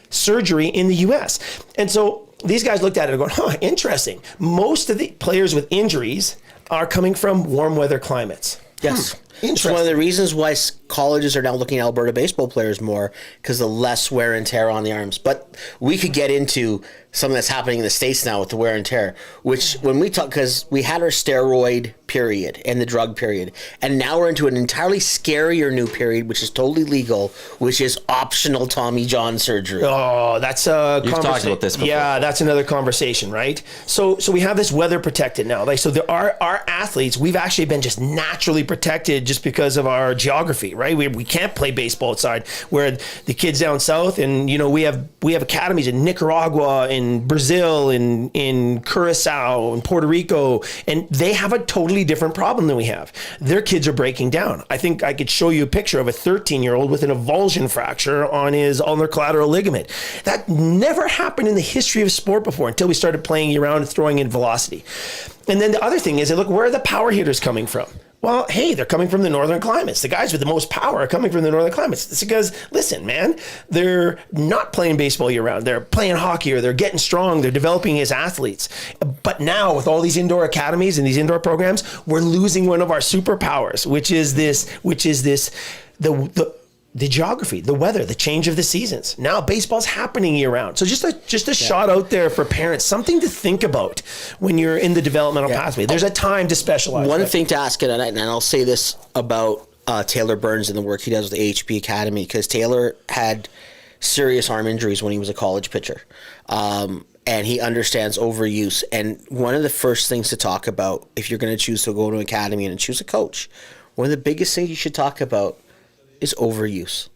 surgery in the U.S. And so these guys looked at it and going, interesting. Most of the players with injuries are coming from warm weather climates. Yes. It's one of the reasons why colleges are now looking at Alberta baseball players more, because the less wear and tear on the arms. But we could get into something that's happening in the States now with the wear and tear, which when we talk, because we had our steroid period and the drug period. And now we're into an entirely scarier new period, which is totally legal, which is optional Tommy John surgery. Oh, that's a You've talked about this before. Yeah, that's another conversation, right? So we have this weather protected now. Like, so there are our athletes, we've actually been just naturally protected just because of our geography, right? We can't play baseball outside, where the kids down south, and you know, we have academies in Nicaragua, in Brazil, in Curacao, in Puerto Rico, and they have a totally different problem than we have. Their kids are breaking down. I think I could show you a picture of a 13-year-old with an avulsion fracture on his ulnar collateral ligament. That never happened in the history of sport before until we started playing year-round and throwing in velocity. And then the other thing is, look, where are the power hitters coming from? Well, hey, they're coming from the northern climates. The guys with the most power are coming from the northern climates. It's because, listen, man, they're not playing baseball year-round. They're playing hockey, or they're getting strong. They're developing as athletes. But now, with all these indoor academies and these indoor programs, we're losing one of our superpowers, which is the geography, the weather, the change of the seasons. Now baseball's happening year round. So just a shot out there for parents, something to think about when you're in the developmental pathway. There's a time to specialize. One thing to ask it, and I'll say this about Taylor Burns and the work he does with the AHP Academy, because Taylor had serious arm injuries when he was a college pitcher. And he understands overuse. And one of the first things to talk about, if you're going to choose to go to an academy and choose a coach, one of the biggest things you should talk about is overuse.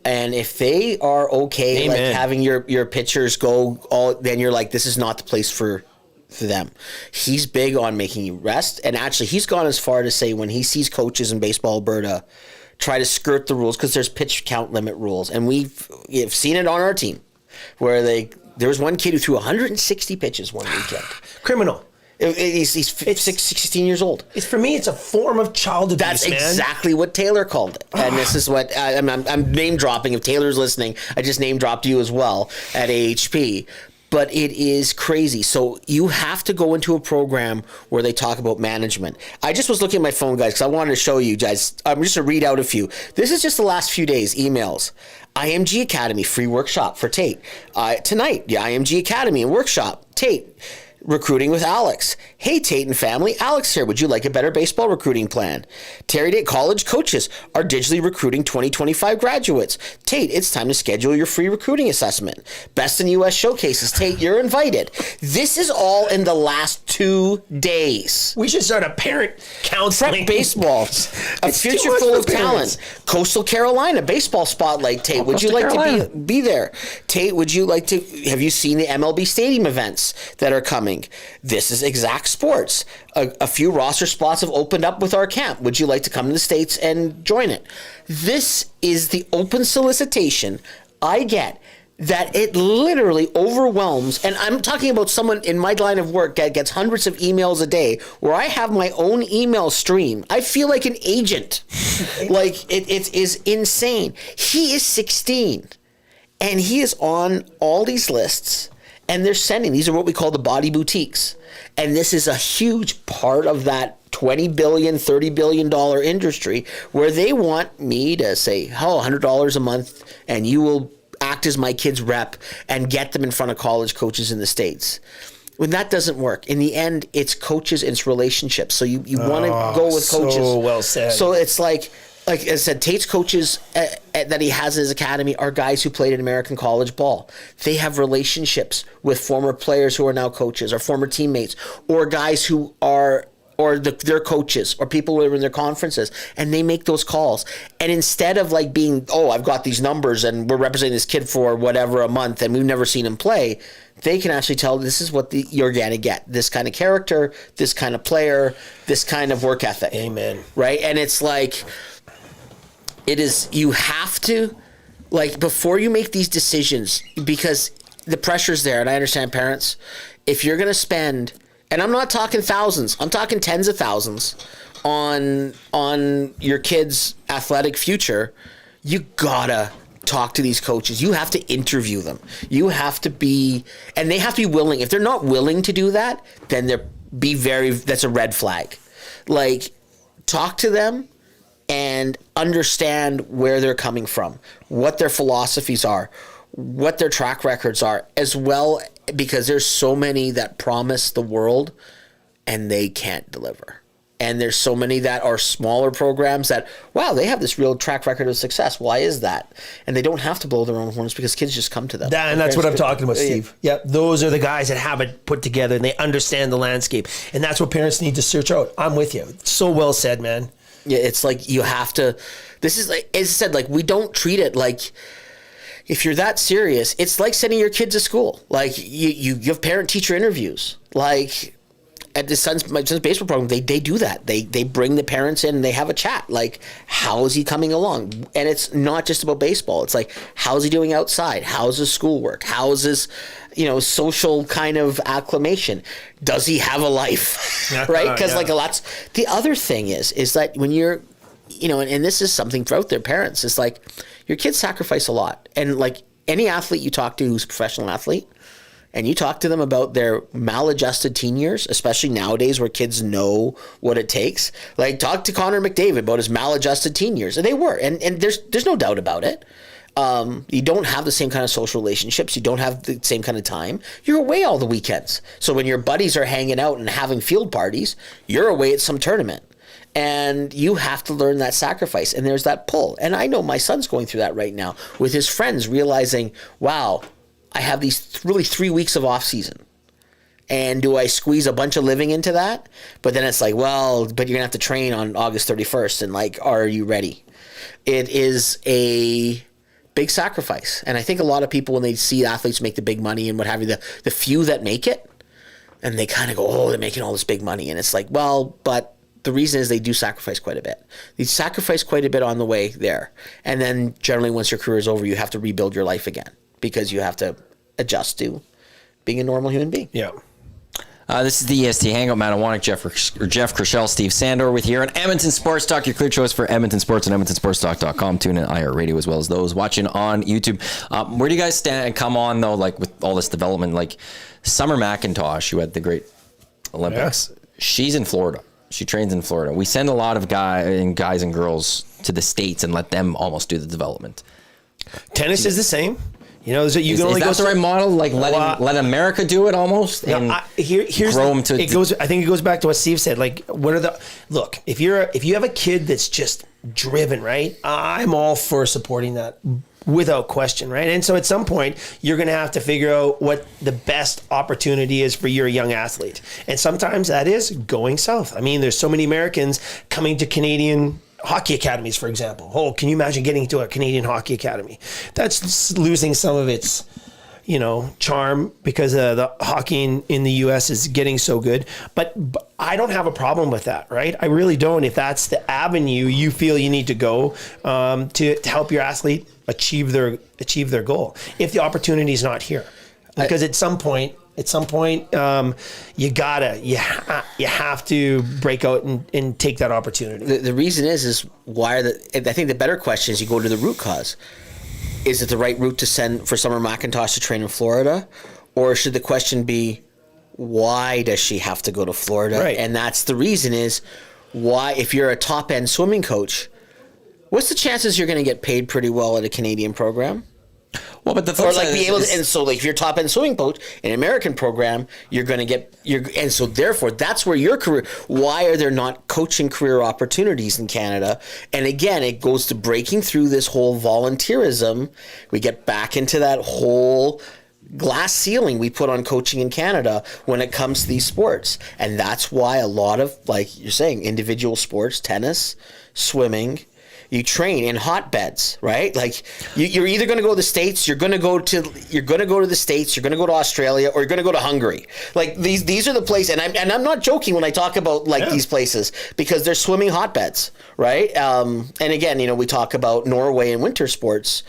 And if they are okay, like having your pitchers go all, then you're like, this is not the place for them. He's big on making you rest. And actually, he's gone as far to say, when he sees coaches in Baseball Alberta try to skirt the rules, because there's pitch count limit rules, and we've seen it on our team, where there was one kid who threw 160 pitches one weekend. Criminal. He's 16 years old. For me, it's a form of child abuse. That's exactly what Taylor called it. And this is what I'm name dropping. If Taylor's listening, I just name dropped you as well at AHP. But it is crazy. So you have to go into a program where they talk about management. I just was looking at my phone, guys, because I wanted to show you guys. I'm just to read out a few. This is just the last few days, emails. IMG Academy, free workshop for Tate. Tonight, the IMG Academy and workshop, Tate. Recruiting with Alex. Hey, Tate and family, Alex here. Would you like a better baseball recruiting plan? Terry Date College coaches are digitally recruiting 2025 graduates. Tate, it's time to schedule your free recruiting assessment. Best in U.S. showcases. Tate, you're invited. This is all in the last 2 days. We should start a parent counseling. Prep baseball. A future full of talent. Coastal Carolina baseball spotlight. Tate, would you like to be there? Tate, would you like to? Have you seen the MLB Stadium events that are coming? This is Exact Sports. A few roster spots have opened up with our camp. Would you like to come to the States and join it? This is the open solicitation I get, that it literally overwhelms. And I'm talking about someone in my line of work that gets hundreds of emails a day, where I have my own email stream. I feel like an agent. Like, it is insane. He is 16 and he is on all these lists. And they're sending, these are what we call the body boutiques. And this is a huge part of that $20 billion, $30 billion industry, where they want me to say, $100 a month, and you will act as my kid's rep and get them in front of college coaches in the States. When that doesn't work, in the end, it's coaches, it's relationships. So you want to go with coaches. So well said. So it's like I said, Tate's coaches that he has in his academy are guys who played in American college ball. They have relationships with former players who are now coaches, or former teammates, or guys who are, their coaches, or people who are in their conferences, and they make those calls. And instead of like being, I've got these numbers and we're representing this kid for whatever a month and we've never seen him play, they can actually tell, this is what you're going to get. This kind of character, this kind of player, this kind of work ethic. Amen. Right? And it's like, you have to, like, before you make these decisions, because the pressure's there, and I understand parents, if you're going to spend, and I'm not talking thousands, I'm talking tens of thousands on your kid's athletic future, you gotta talk to these coaches. You have to interview them. You have to be, and they have to be willing. If they're not willing to do that, then that's a red flag. Like, talk to them and understand where they're coming from, what their philosophies are, what their track records are, as well, because there's so many that promise the world and they can't deliver. And there's so many that are smaller programs that, wow, they have this real track record of success. Why is that? And they don't have to blow their own horns because kids just come to them. And that's what I'm talking about, Steve. Yeah, those are the guys that have it put together and they understand the landscape. And that's what parents need to search out. I'm with you. So well said, man. Yeah, it's like you have to, this is like, as I said, like we don't treat it like, if you're that serious, it's like sending your kid to school. Like you have parent-teacher interviews. Like at my son's baseball program, they do that. They bring the parents in and they have a chat. Like, how is he coming along? And it's not just about baseball. It's like, how's he doing outside? How's his schoolwork? How's his, social kind of acclimation? Does he have a life? Right? Because the other thing is that when you're, and this is something throughout their parents, it's like your kids sacrifice a lot. And like any athlete you talk to who's a professional athlete, and you talk to them about their maladjusted teen years, especially nowadays where kids know what it takes. Like, talk to Connor McDavid about his maladjusted teen years. And they were. And there's no doubt about it. You don't have the same kind of social relationships. You don't have the same kind of time. You're away all the weekends. So when your buddies are hanging out and having field parties, you're away at some tournament. And you have to learn that sacrifice. And there's that pull. And I know my son's going through that right now with his friends, realizing, wow, I have these really 3 weeks of off season. And do I squeeze a bunch of living into that? But then it's like, well, but you're going to have to train on August 31st. And like, are you ready? It is a big sacrifice. And I think a lot of people, when they see athletes make the big money and what have you, the few that make it, and they kind of go, oh, they're making all this big money. And it's like, well, but the reason is they do sacrifice quite a bit. They sacrifice quite a bit on the way there. And then generally once your career is over, you have to rebuild your life again, because you have to adjust to being a normal human being. Yeah. This is the EST Hangout. Matt Iwanyk, Jeff Krushell, Steve Sandor with you here on Edmonton Sports Talk, your clear choice for Edmonton Sports and EdmontonSportsTalk.com. Tune in iHeartRadio as well as those watching on YouTube. Where do you guys stand and come on, though, like with all this development? Like Summer McIntosh, who had the great Olympics, she's in Florida. She trains in Florida. We send a lot of guys and girls to the States and let them almost do the development. Tennis is the same. You can is only that the right model? Like let America do it almost, and here's grow them to. It goes. I think it goes back to what Steve said. Like, if you have a kid that's just driven, right? I'm all for supporting that without question, right? And so at some point, you're going to have to figure out what the best opportunity is for your young athlete, and sometimes that is going south. I mean, there's so many Americans coming to Canadian hockey academies, for example. Oh, can you imagine getting to a Canadian hockey academy? That's losing some of its, charm, because the hockey in the U.S. is getting so good. But I don't have a problem with that, right? I really don't. If that's the avenue you feel you need to go to help your athlete achieve their goal, if the opportunity is not here, because at some point, you have to break out and take that opportunity. The reason is why I think the better question is you go to the root cause. Is it the right route to send for Summer McIntosh to train in Florida? Or should the question be, why does she have to go to Florida? Right. And that's the reason is why, if you're a top end swimming coach, what's the chances you're going to get paid pretty well at a Canadian program? Well, but the or like be able to, and so like if you're top end swimming coach in an American program, you're going to get and so therefore that's where your career. Why are there not coaching career opportunities in Canada? And again, it goes to breaking through this whole volunteerism. We get back into that whole glass ceiling we put on coaching in Canada when it comes to these sports, and that's why a lot of, like you're saying, individual sports, tennis, swimming. You train in hotbeds, right? Like you're either going to go to the States, you're going to go to the States, you're going to go to Australia, or you're going to go to Hungary. Like these are the places, and I'm not joking when I talk about these places, because they're swimming hotbeds, right? And again, we talk about Norway and winter sports,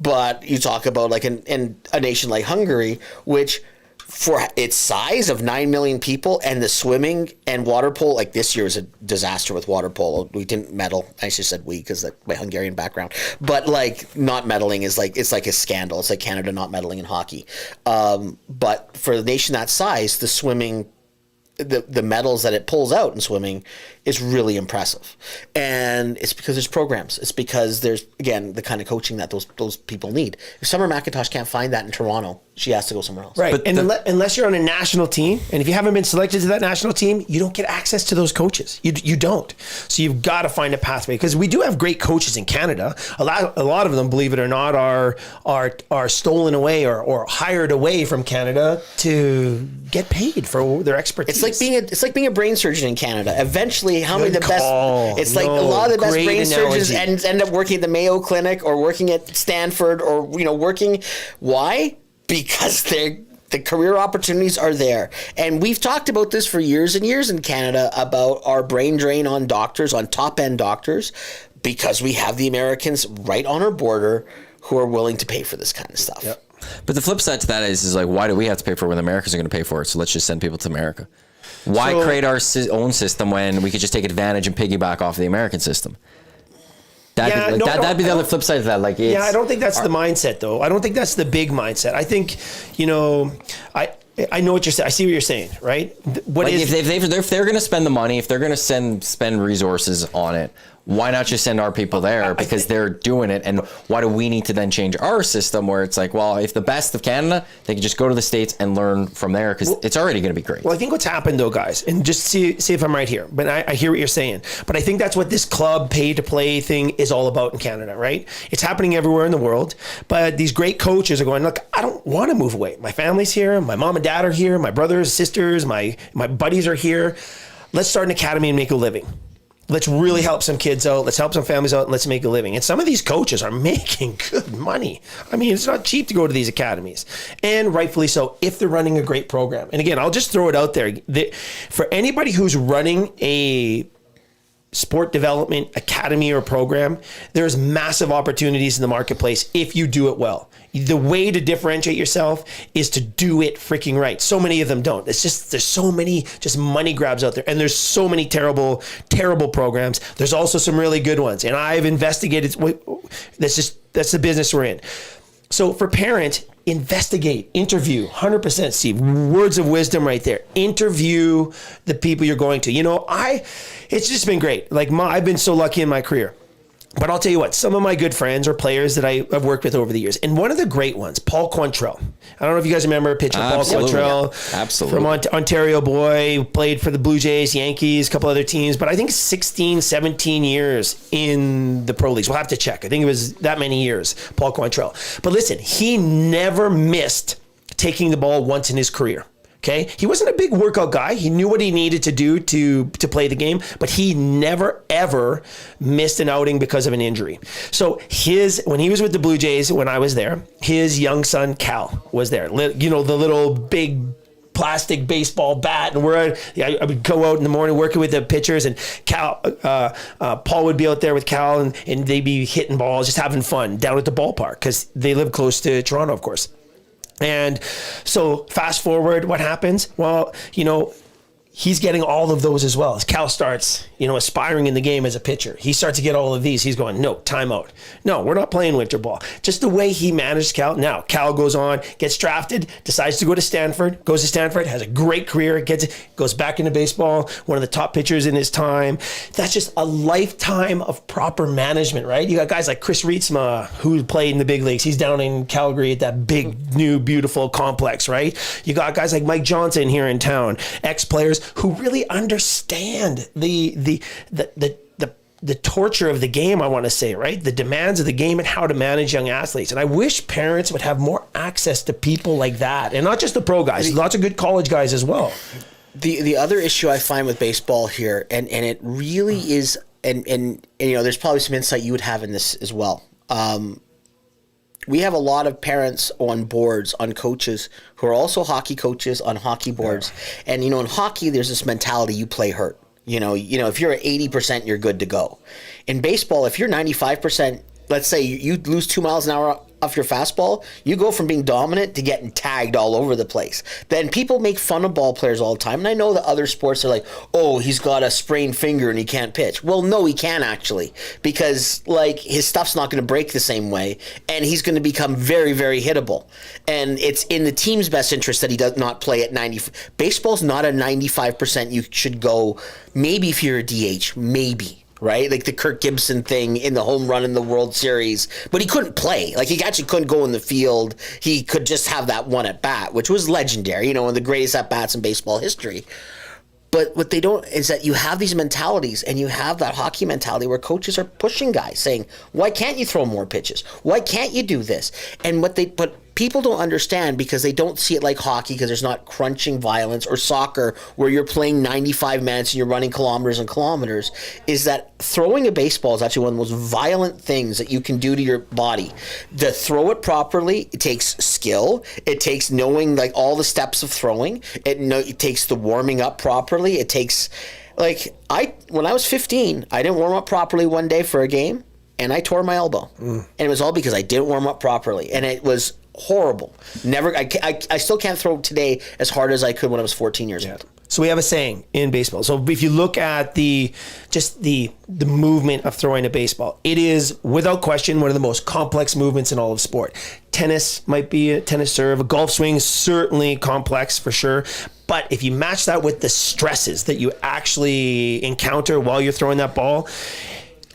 but you talk about like in a nation like Hungary, which, for its size of 9 million people, and the swimming and water polo, like this year was a disaster with water polo. We didn't medal. I just said we because my Hungarian background. But like not medaling is like, it's like a scandal. It's like Canada not medaling in hockey. But for a nation that size, the swimming, the medals that it pulls out in swimming is really impressive. And it's because there's programs. It's because there's, again, the kind of coaching that those people need. If Summer McIntosh can't find that in Toronto, she has to go somewhere else. Right. But And unless you're on a national team, and if you haven't been selected to that national team, you don't get access to those coaches. You don't. So you've got to find a pathway, because we do have great coaches in Canada. A lot of them, believe it or not, are stolen away or hired away from Canada to get paid for their expertise. It's like being a brain surgeon in Canada. Eventually, how many of the best? It's like a lot of the best Great brain surgeons analogy. end up working at the Mayo Clinic or working at Stanford or working. Why? Because the career opportunities are there. And we've talked about this for years and years in Canada about our brain drain on doctors, on top-end doctors, because we have the Americans right on our border who are willing to pay for this kind of stuff. Yep. But the flip side to that is like, why do we have to pay for it when the Americans are going to pay for it? So let's just send people to America. Why create our own system when we could just take advantage and piggyback off the American system? That'd be the other flip side of that. Like, I don't think that's the mindset, though. I don't think that's the big mindset. I think, I know what you're saying. I see what you're saying, right? If they're going to spend the money, if they're going to spend resources on it, why not just send our people there? Because they're doing it. And why do we need to then change our system where it's like, well, if the best of Canada, they can just go to the States and learn from there, because it's already going to be great. Well, I think what's happened, though, guys, and just see if I'm right here, but I hear what you're saying. But I think that's what this club pay-to-play thing is all about in Canada, right? It's happening everywhere in the world. But these great coaches are going, look, I don't want to move away. My family's here. My mom and dad are here. My brothers, sisters, my buddies are here. Let's start an academy and make a living. Let's really help some kids out. Let's help some families out, and let's make a living. And some of these coaches are making good money. I mean, it's not cheap to go to these academies, and rightfully so if they're running a great program. And again, I'll just throw it out there. For anybody who's running a sport development academy or program, there's massive opportunities in the marketplace if you do it well. The way to differentiate yourself is to do it freaking right. So many of them don't. It's just, there's so many just money grabs out there, and there's so many terrible programs. There's also some really good ones, and I've investigated. That's the business we're in. So for parents, investigate, interview, 100%, Steve. Words of wisdom right there. Interview the people you're going to. It's just been great. Like, I've been so lucky in my career. But I'll tell you what, some of my good friends are players that I've worked with over the years. And one of the great ones, Paul Quantrell. I don't know if you guys remember pitcher Paul Quantrell. Absolutely. From Ontario boy, played for the Blue Jays, Yankees, a couple other teams. But I think 16, 17 years in the pro leagues. We'll have to check. I think it was that many years, Paul Quantrell. But listen, he never missed taking the ball once in his career. Okay, he wasn't a big workout guy. He knew what he needed to do to play the game, but he never ever missed an outing because of an injury. So when he was with the Blue Jays, when I was there, his young son Cal was there. The little big plastic baseball bat, and I would go out in the morning working with the pitchers, and Paul would be out there with Cal, and they'd be hitting balls, just having fun down at the ballpark because they live close to Toronto, of course. And so fast forward, what happens? Well, he's getting all of those as well. As Cal starts, aspiring in the game as a pitcher, he starts to get all of these. He's going, no, timeout. No, we're not playing winter ball. Just the way he managed Cal. Now, Cal goes on, gets drafted, decides to go to Stanford, goes to Stanford, has a great career, goes back into baseball, one of the top pitchers in his time. That's just a lifetime of proper management, right? You got guys like Chris Rietsma, who played in the big leagues. He's down in Calgary at that big, new, beautiful complex, right? You got guys like Mike Johnson here in town, ex-players who really understand the torture of the game, I want to say, right? The demands of the game and how to manage young athletes. And I wish parents would have more access to people like that. And not just the pro guys, lots of good college guys as well. The other issue I find with baseball here, and it really is, and there's probably some insight you would have in this as well. We have a lot of parents on boards, on coaches who are also hockey coaches on hockey boards. Yeah. And, in hockey, there's this mentality, you play hurt. If you're at 80%, you're good to go. In baseball, if you're 95%, let's say you lose 2 miles an hour off your fastball, you go from being dominant to getting tagged all over the place. Then people make fun of ball players all the time. And I know that other sports are like, oh, he's got a sprained finger and he can't pitch. Well, no, he can actually, because his stuff's not going to break the same way, and he's going to become very, very hittable. And it's in the team's best interest that he does not play at 90. Baseball's not a 95% you should go, maybe if you're a DH, maybe. right? Like the Kirk Gibson thing in the home run in the World Series, but he couldn't play. Like he actually couldn't go in the field. He could just have that one at bat, which was legendary, one of the greatest at bats in baseball history. But what they don't is that you have these mentalities, and you have that hockey mentality where coaches are pushing guys saying, why can't you throw more pitches? Why can't you do this? And but people don't understand, because they don't see it like hockey, because there's not crunching violence, or soccer where you're playing 95 minutes and you're running kilometers and kilometers, is that throwing a baseball is actually one of the most violent things that you can do to your body. To throw it properly, it takes skill. It takes knowing like all the steps of throwing. It takes the warming up properly. It takes when I was 15, I didn't warm up properly one day for a game, and I tore my elbow. And it was all because I didn't warm up properly, and it was horrible. I still can't throw today as hard as I could when I was 14 years old. So we have a saying in baseball. So if you look at the movement of throwing a baseball, it is without question one of the most complex movements in all of sport. Tennis might be a tennis serve, a golf swing, certainly complex for sure. But if you match that with the stresses that you actually encounter while you're throwing that ball,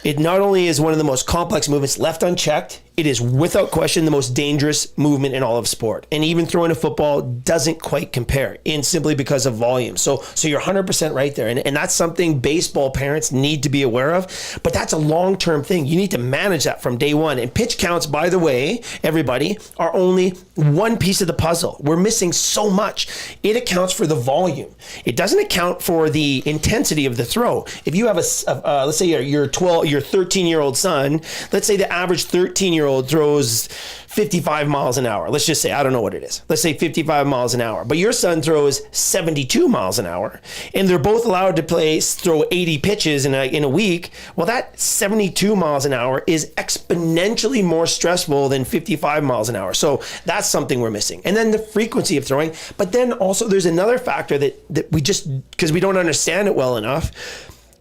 it not only is one of the most complex movements left unchecked, it is without question the most dangerous movement in all of sport. And even throwing a football doesn't quite compare, simply because of volume. So you're 100% right there. And that's something baseball parents need to be aware of. But that's a long-term thing. You need to manage that from day one. And pitch counts, by the way, everybody, are only one piece of the puzzle. We're missing so much. It accounts for the volume. It doesn't account for the intensity of the throw. If you have let's say your 13-year-old son, let's say the average 13-year-old throws 55 miles an hour. Let's just say, I don't know what it is. Let's say 55 miles an hour. But your son throws 72 miles an hour. And they're both allowed to throw 80 pitches in a week. Well, that 72 miles an hour is exponentially more stressful than 55 miles an hour. So that's something we're missing. And then the frequency of throwing. But then also there's another factor that we just, because we don't understand it well enough,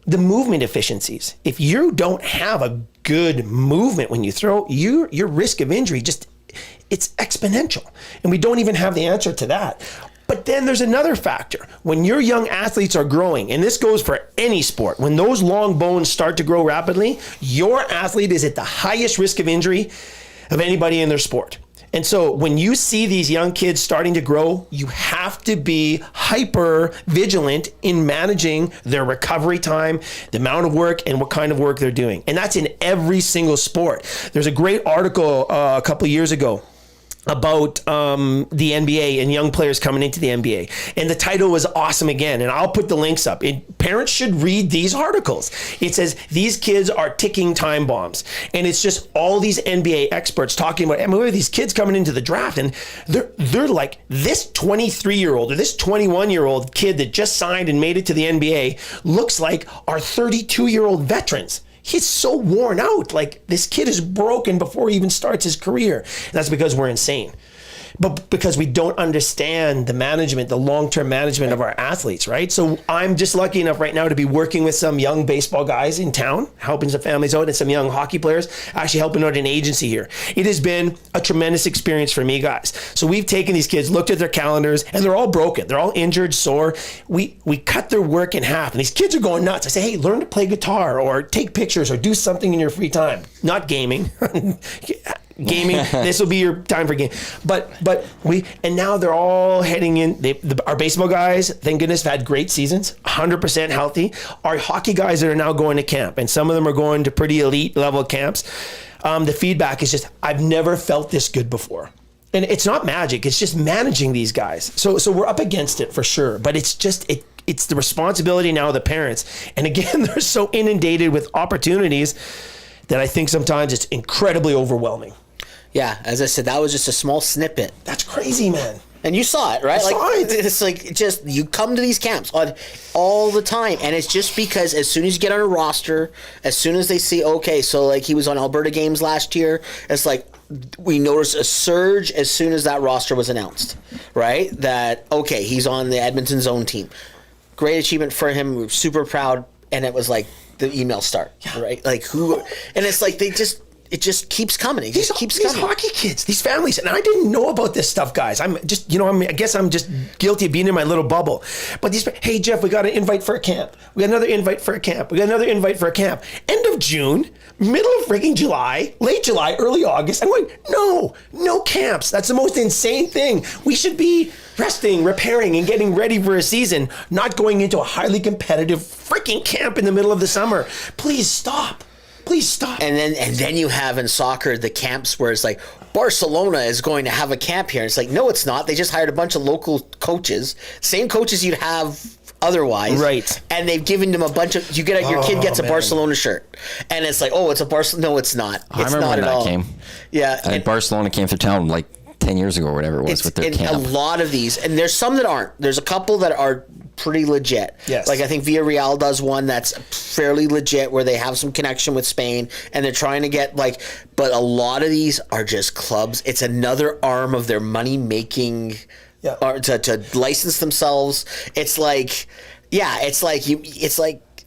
the movement efficiencies. If you don't have a good movement when you throw, your risk of injury it's exponential. And we don't even have the answer to that. But then there's another factor. When your young athletes are growing, and this goes for any sport, when those long bones start to grow rapidly, your athlete is at the highest risk of injury of anybody in their sport. And so when you see these young kids starting to grow, you have to be hyper vigilant in managing their recovery time, the amount of work, and what kind of work they're doing. And that's in every single sport. There's a great article a couple of years ago about the NBA and young players coming into the NBA. And the title was awesome again. And I'll put the links up. Parents should read these articles. It says these kids are ticking time bombs. And it's just all these NBA experts talking about, look at these kids coming into the draft. And they're like, this 23-year-old or this 21-year-old kid that just signed and made it to the NBA looks like our 32-year-old veterans. He's so worn out. Like, this kid is broken before he even starts his career. And that's because we're insane. But because we don't understand the management, the long-term management of our athletes, right? So I'm just lucky enough right now to be working with some young baseball guys in town, helping some families out, and some young hockey players, actually helping out an agency here. It has been a tremendous experience for me, guys. So we've taken these kids, looked at their calendars, and they're all broken. They're all injured, sore. We cut their work in half, and these kids are going nuts. I say, hey, learn to play guitar or take pictures or do something in your free time. Not gaming. Gaming, this will be your time for game. But and now they're all heading in. Our baseball guys, thank goodness, have had great seasons, 100% healthy. Our hockey guys that are now going to camp, and some of them are going to pretty elite level camps. The feedback is just, I've never felt this good before. And it's not magic, it's just managing these guys. So we're up against it for sure, but it's just, it's the responsibility now of the parents. And again, they're so inundated with opportunities that I think sometimes it's incredibly overwhelming. Yeah, as I said, that was just a small snippet. That's crazy, man. And you saw it, right? I saw it. It's like, just, you come to these camps all the time, and it's just because as soon as you get on a roster, as soon as they see, okay, so like he was on Alberta games last year, it's like we noticed a surge as soon as that roster was announced, right? That, okay, he's on the Edmonton zone team. Great achievement for him. We were super proud, and it was like the emails start, right? Like who, and it's like they just, just keeps coming. It These just keeps coming. These hockey kids, these families, and I didn't know about this stuff, guys. I'm just, I guess I'm just guilty of being in my little bubble. But hey, Jeff, we got an invite for a camp. We got another invite for a camp. We got another invite for a camp. End of June, middle of freaking July, late July, early August. I'm going, no camps. That's the most insane thing. We should be resting, repairing, and getting ready for a season, not going into a highly competitive freaking camp in the middle of the summer. Please stop. Please stop. And then you have in soccer the camps where it's like Barcelona is going to have a camp here. It's like, no, it's not. They just hired a bunch of local coaches, same coaches you'd have otherwise, right? And they've given them a bunch of. Your kid gets a Barcelona shirt, and it's like, oh, it's a Barcelona. No, it's not. I remember not when at that all. came. Yeah, and Barcelona came through town like 10 years ago or whatever it was with their camp. A lot of these, and there's some that aren't. There's a couple that are pretty legit. Yes. Like I think Villarreal does one that's fairly legit where they have some connection with Spain and they're trying to get but a lot of these are just clubs. It's another arm of their money making to license themselves. It's like,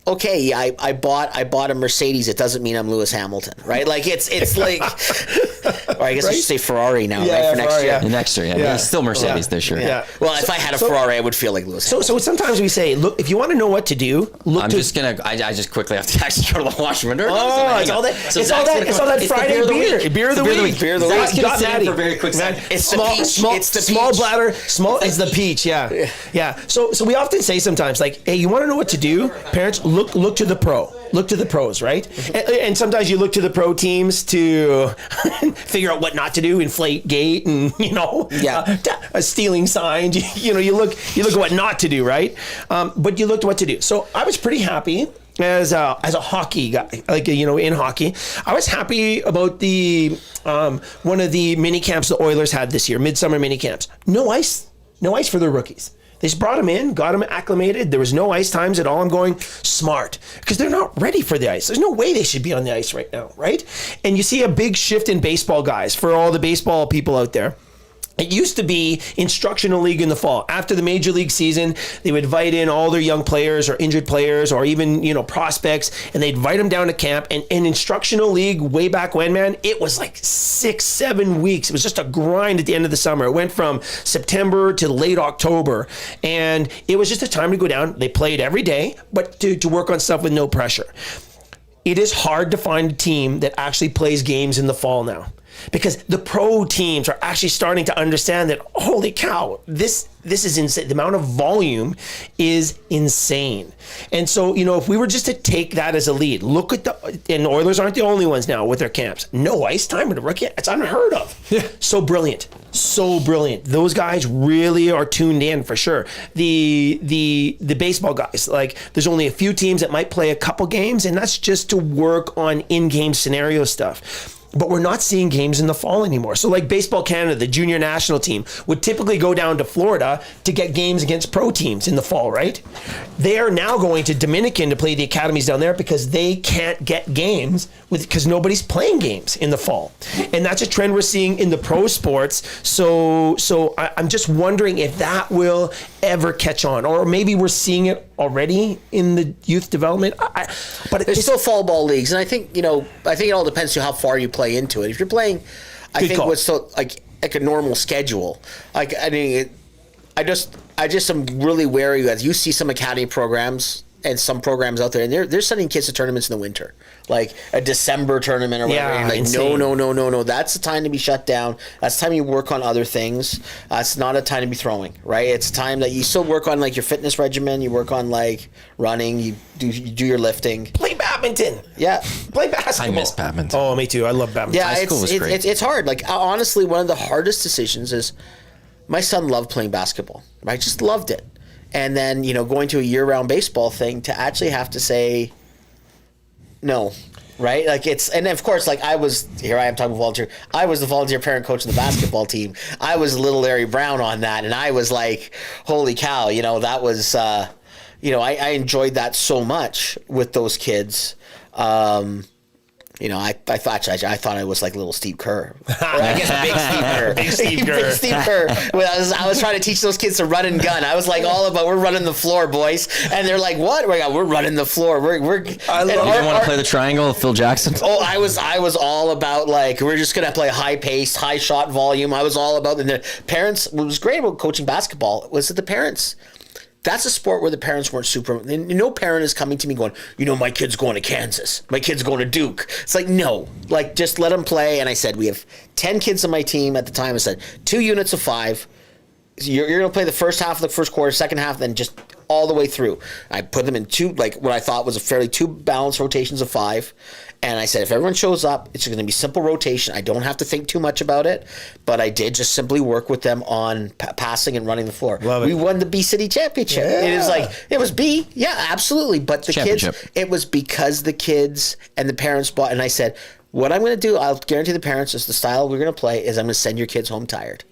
okay, I bought a Mercedes. It doesn't mean I'm Lewis Hamilton, right? Like it's like, or I guess I should say Ferrari now, right? For next year. Next year, yeah. It's still Mercedes this year. Yeah. Well, if I had a Ferrari, I would feel like Lewis Hamilton. So sometimes we say, look, if you want to know what to do, I just quickly have to actually go to the washroom. It's all that Friday beer. Beer of the week. Zach's Got Maddie. for a very quick second. It's the small bladder. It's the peach. Yeah. So we often say sometimes, like, hey, you want to know what to do? Parents, look to the pro. Look to the pros, right? And sometimes you look to the pro teams to figure out what not to do, inflate gate, and stealing signs. You look at what not to do, right? But you looked at what to do. So I was pretty happy as a hockey guy, in hockey. I was happy about the one of the mini camps the Oilers had this year, midsummer mini camps. No ice for their rookies. They just brought them in, got them acclimated. There was no ice times at all. I'm going, smart, because they're not ready for the ice. There's no way they should be on the ice right now, right? And you see a big shift in baseball, guys, for all the baseball people out there. It used to be instructional league in the fall. After the major league season, they would invite in all their young players or injured players or even, prospects, and they'd invite them down to camp. And instructional league way back when, man, it was like 6-7 weeks. It was just a grind at the end of the summer. It went from September to late October. And it was just a time to go down. They played every day, but to work on stuff with no pressure. It is hard to find a team that actually plays games in the fall now, because the pro teams are actually starting to understand that, holy cow, this is insane. The amount of volume is insane. And so, if we were just to take that as a lead, look at and Oilers aren't the only ones now with their camps. No ice time with a rookie. It's unheard of. Yeah. So brilliant. Those guys really are tuned in for sure. The baseball guys, like, there's only a few teams that might play a couple games, and that's just to work on in-game scenario stuff. But we're not seeing games in the fall anymore. So like Baseball Canada, the junior national team, would typically go down to Florida to get games against pro teams in the fall, right? They are now going to Dominican to play the academies down there because they can't get games because nobody's playing games in the fall. And that's a trend we're seeing in the pro sports. So I'm just wondering if that will ever catch on, or maybe we're seeing it already in the youth development. But there's still fall ball leagues, and I think it all depends on how far you play into it. If you're playing, I think what's so like a normal schedule. Like, I mean, I just am really wary that you see some academy programs and some programs out there, and they're sending kids to tournaments in the winter, like a December tournament or whatever. Yeah, like, no. That's the time to be shut down. That's the time you work on other things. It's not a time to be throwing, right? It's time that you still work on like your fitness regimen. You work on like running. You do your lifting. Play badminton. Yeah, play basketball. I miss badminton. Oh, me too. I love badminton. Yeah, high school was great. It's hard. Like, honestly, one of the hardest decisions is my son loved playing basketball. I just loved it. And then, going to a year-round baseball thing to actually have to say no, right? Like, and of course, like, I am talking volunteer. I was the volunteer parent coach of the basketball team. I was little Larry Brown on that, and I was like, holy cow, that was, I enjoyed that so much with those kids. I thought I was like little Steve Kerr. Or I guess big Steve Kerr. Big Steve Kerr. Big Steve Kerr. When I was trying to teach those kids to run and gun. I was like all about, we're running the floor, boys. And they're like, what? We're running the floor. You didn't want to play the triangle with Phil Jackson? Oh, I was all about, like, we're just going to play high pace, high shot volume. I was all about, and the parents, what was great about coaching basketball was that the parents, that's a sport where the parents weren't super. No parent is coming to me going, my kid's going to Kansas. My kid's going to Duke. It's like, no. Like, just let them play. And I said, we have 10 kids on my team at the time. I said, 2 units of 5. You're going to play the first half of the first quarter, second half, then just all the way through. I put them in 2, like what I thought was a fairly 2 balanced rotations of 5. And I said, if everyone shows up, it's going to be simple rotation. I don't have to think too much about it. But I did just simply work with them on passing and running the floor. Love it. We won the B City Championship. Yeah. It was like, it was B. Yeah, absolutely. But the kids, it was because the kids and the parents bought. And I said, what I'm going to do, I'll guarantee the parents, is the style we're going to play is I'm going to send your kids home tired.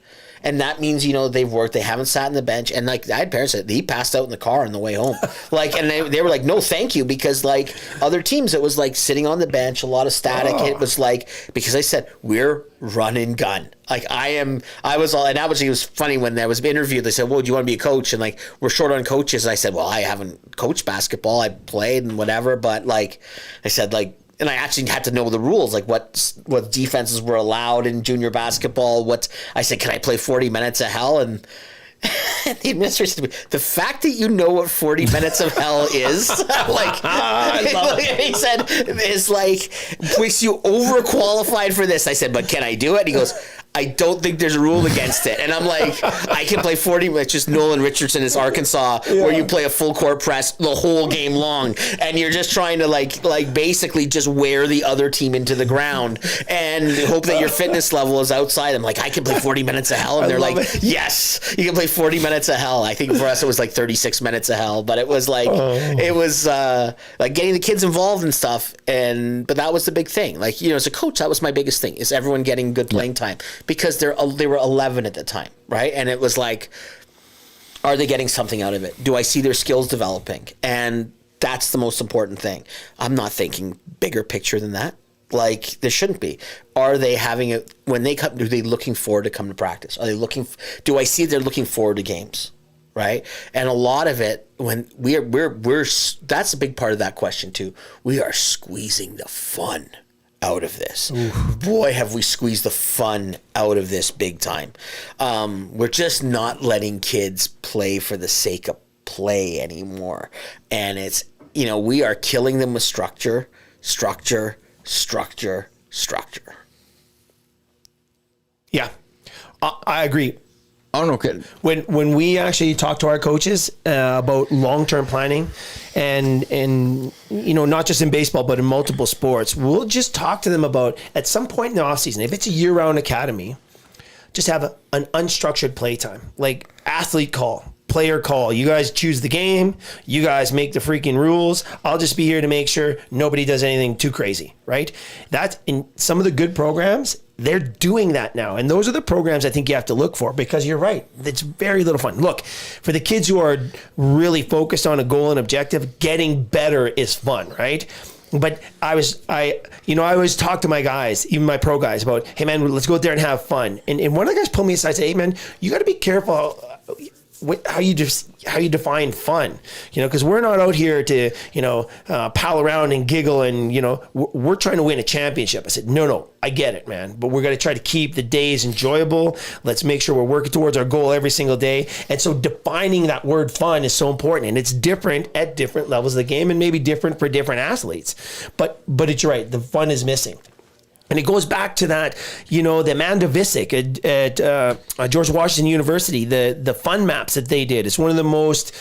And that means, they've worked, they haven't sat on the bench. And like, I had parents that he passed out in the car on the way home. Like, and they were like, no, thank you. Because like other teams, it was like sitting on the bench, a lot of static. Oh. It was like, because I said, we're run and gun. Like it was funny when there was an interview, they said, well, do you want to be a coach? And like, we're short on coaches. And I said, well, I haven't coached basketball. I played and whatever. But like, I said, like, and I actually had to know the rules, like what defenses were allowed in junior basketball. I said, can I play 40 minutes of hell? And the administrator said to me, the fact that you know what 40 minutes of hell is, he said, is like, makes you overqualified for this. I said, but can I do it? And he goes, I don't think there's a rule against it. And I'm like, I can play 40 minutes. Just Nolan Richardson is Arkansas, where you play a full court press the whole game long. And you're just trying to like basically just wear the other team into the ground and hope that your fitness level is outside. I'm like, I can play 40 minutes of hell. And they're like, yes, you can play 40 minutes of hell. I think for us it was like 36 minutes of hell. But it was like, it was like getting the kids involved and stuff. But that was the big thing. Like, as a coach, that was my biggest thing, is everyone getting good playing time. Because they were 11 at the time, right? And it was like, are they getting something out of it? Do I see their skills developing? And that's the most important thing. I'm not thinking bigger picture than that. Like, there shouldn't be. Are they having it when they come? Are they looking forward to come to practice? Are they do I see they're looking forward to games? Right? And a lot of it, when we're that's a big part of that question too. We are squeezing the fun out of this. Oof. Boy, have we squeezed the fun out of this big time. We're just not letting kids play for the sake of play anymore. And it's, we are killing them with structure. Yeah, I agree. Oh, no kidding. When we actually talk to our coaches about long-term planning and not just in baseball, but in multiple sports, we'll just talk to them about, at some point in the offseason, if it's a year-round academy, just have an unstructured play time, like athlete call, player call. You guys choose the game. You guys make the freaking rules. I'll just be here to make sure nobody does anything too crazy, right? That's in some of the good programs. They're doing that now. And those are the programs I think you have to look for, because you're right. It's very little fun. Look, for the kids who are really focused on a goal and objective, getting better is fun, right? But I always talk to my guys, even my pro guys, about, hey man, let's go out there and have fun. And one of the guys pulled me aside and said, hey man, you got to be careful how you define fun, because we're not out here to, pal around and giggle and, we're trying to win a championship. I said, no, I get it, man, but we're going to try to keep the days enjoyable. Let's make sure we're working towards our goal every single day. And so defining that word fun is so important, and it's different at different levels of the game and maybe different for different athletes. But it's right. The fun is missing. And it goes back to that, the Amanda Visick at George Washington University, the fun maps that they did. It's one of the most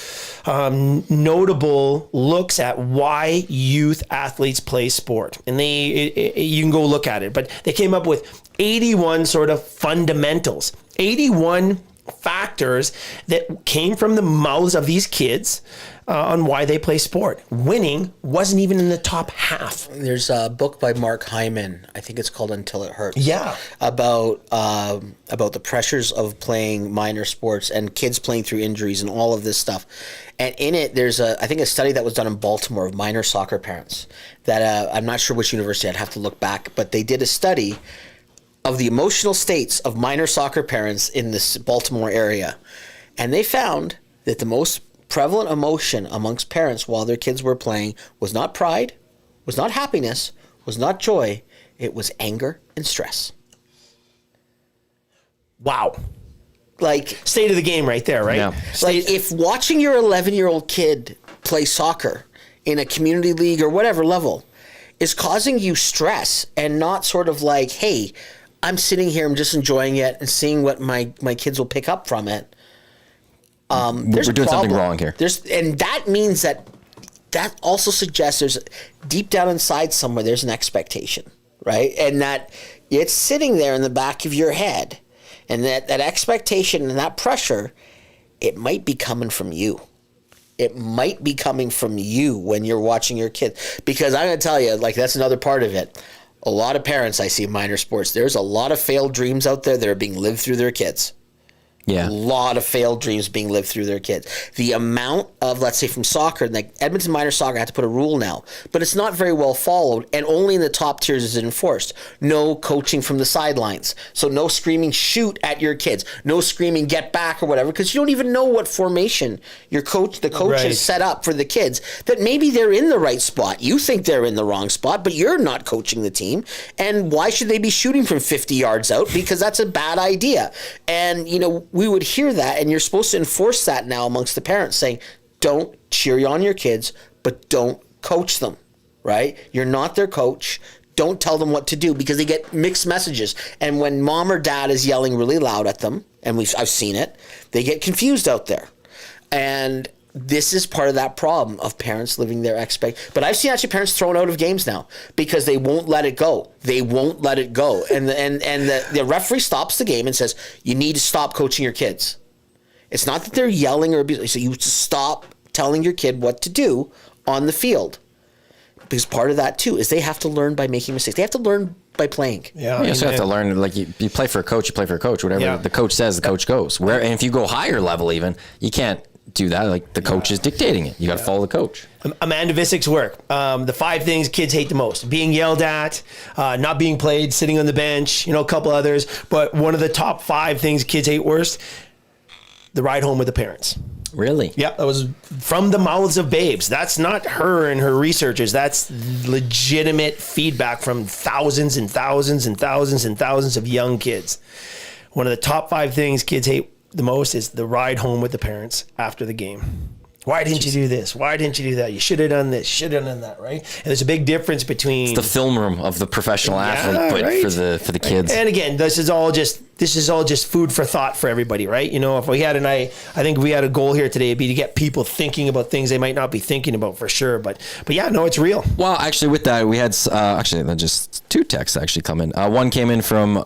notable looks at why youth athletes play sport. And you can go look at it. But they came up with 81 sort of fundamentals, 81 factors that came from the mouths of these kids on why they play sport. Winning wasn't even in the top half. There's a book by Mark Hyman, I think it's called Until It Hurts. Yeah. About the pressures of playing minor sports and kids playing through injuries and all of this stuff. And in it, there's I think a study that was done in Baltimore of minor soccer parents that I'm not sure which university, I'd have to look back, but they did a study of the emotional states of minor soccer parents in this Baltimore area. And they found that the most prevalent emotion amongst parents while their kids were playing was not pride, was not happiness, was not joy, it was anger and stress. Wow. Like, state of the game right there, right? Yeah. Like, if watching your 11-year-old kid play soccer in a community league or whatever level is causing you stress and not sort of like, hey, I'm sitting here, I'm just enjoying it and seeing what my kids will pick up from it. We're doing something wrong here. And that means that also suggests there's deep down inside somewhere there's an expectation, right? And that it's sitting there in the back of your head, and that expectation and that pressure, it might be coming from you. It might be coming from you when you're watching your kid. Because I'm going to tell you, like, that's another part of it. A lot of parents I see in minor sports, there's a lot of failed dreams out there that are being lived through their kids. Yeah. A lot of failed dreams being lived through their kids. The amount of, let's say, from soccer, like Edmonton minor soccer had to put a rule now, but it's not very well followed, and only in the top tiers is it enforced. No coaching from the sidelines. So no screaming shoot at your kids. No screaming get back or whatever, because you don't even know what formation the coach Right. has set up for the kids, that maybe they're in the right spot. You think they're in the wrong spot, but you're not coaching the team. And why should they be shooting from 50 yards out? Because that's a bad idea. And, we would hear that, and you're supposed to enforce that now amongst the parents, saying, don't cheer on your kids, but don't coach them, right? You're not their coach. Don't tell them what to do, because they get mixed messages. And when mom or dad is yelling really loud at them, and I've seen it, they get confused out there. And this is part of that problem of parents living their But I've seen actually parents thrown out of games now because they won't let it go. They won't let it go. And the referee stops the game and says, you need to stop coaching your kids. It's not that they're yelling or abusing. So you stop telling your kid what to do on the field. Because part of that, too, is they have to learn by making mistakes. They have to learn by playing. Yeah, You also have to learn, like, you play for a coach, you play for a coach. Whatever the coach says, the coach goes. And if you go higher level even, you can't do that. Like, the coach is dictating it. You got to follow the coach. Amanda Visick's work. The 5 things kids hate the most: being yelled at, not being played, sitting on the bench, a couple others. But one of the top 5 things kids hate worst: the ride home with the parents. Really? Yeah, that was from the mouths of babes. That's not her and her researchers. That's legitimate feedback from thousands and thousands and thousands and thousands of young kids. One of the top 5 things kids hate the most is the ride home with the parents after the game. Why didn't you do this? Why didn't you do that? You should have done this. Should have done that, right? And there's a big difference between It's the film room of the professional athlete, but right. for the kids. And again, this is all just food for thought for everybody, right? If we had I think if we had a goal here today, it'd be to get people thinking about things they might not be thinking about for sure. But yeah, no, it's real. Well, actually, with that, we had just 2 texts actually come in. One came in from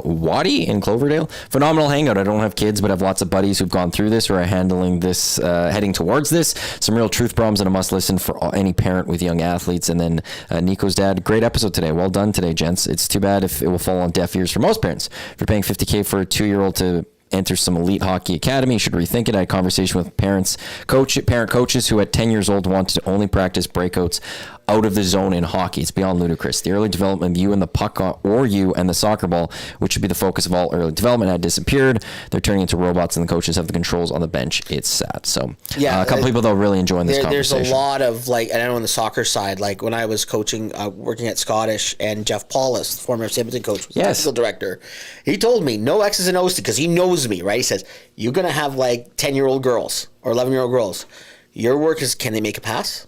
Waddy in Cloverdale. Phenomenal hangout. I don't have kids, but have lots of buddies who've gone through this or are handling this, heading towards this. Some real truth bombs and a must listen for any parent with young athletes. And then Nico's dad, great episode today. Well done today, gents. It's too bad if it will fall on deaf ears for most parents. If you're paying $50K for a 2-year-old to enter some elite hockey academy, you should rethink it. I had a conversation with parent coaches who at 10 years old wanted to only practice breakouts out of the zone in hockey. It's beyond ludicrous. The early development of you and the puck, or you and the soccer ball, which should be the focus of all early development, had disappeared. They're turning into robots, and the coaches have the controls on the bench. It's sad. So yeah, a couple people though really enjoying this conversation. There's a lot of, like, I know on the soccer side, like when I was coaching, working at Scottish, and Jeff Paulus, former Edmonton coach, was the technical director. He told me no X's and O's because he knows me, right? He says, you're going to have like 10-year-old girls or 11-year-old girls. Your work is, can they make a pass?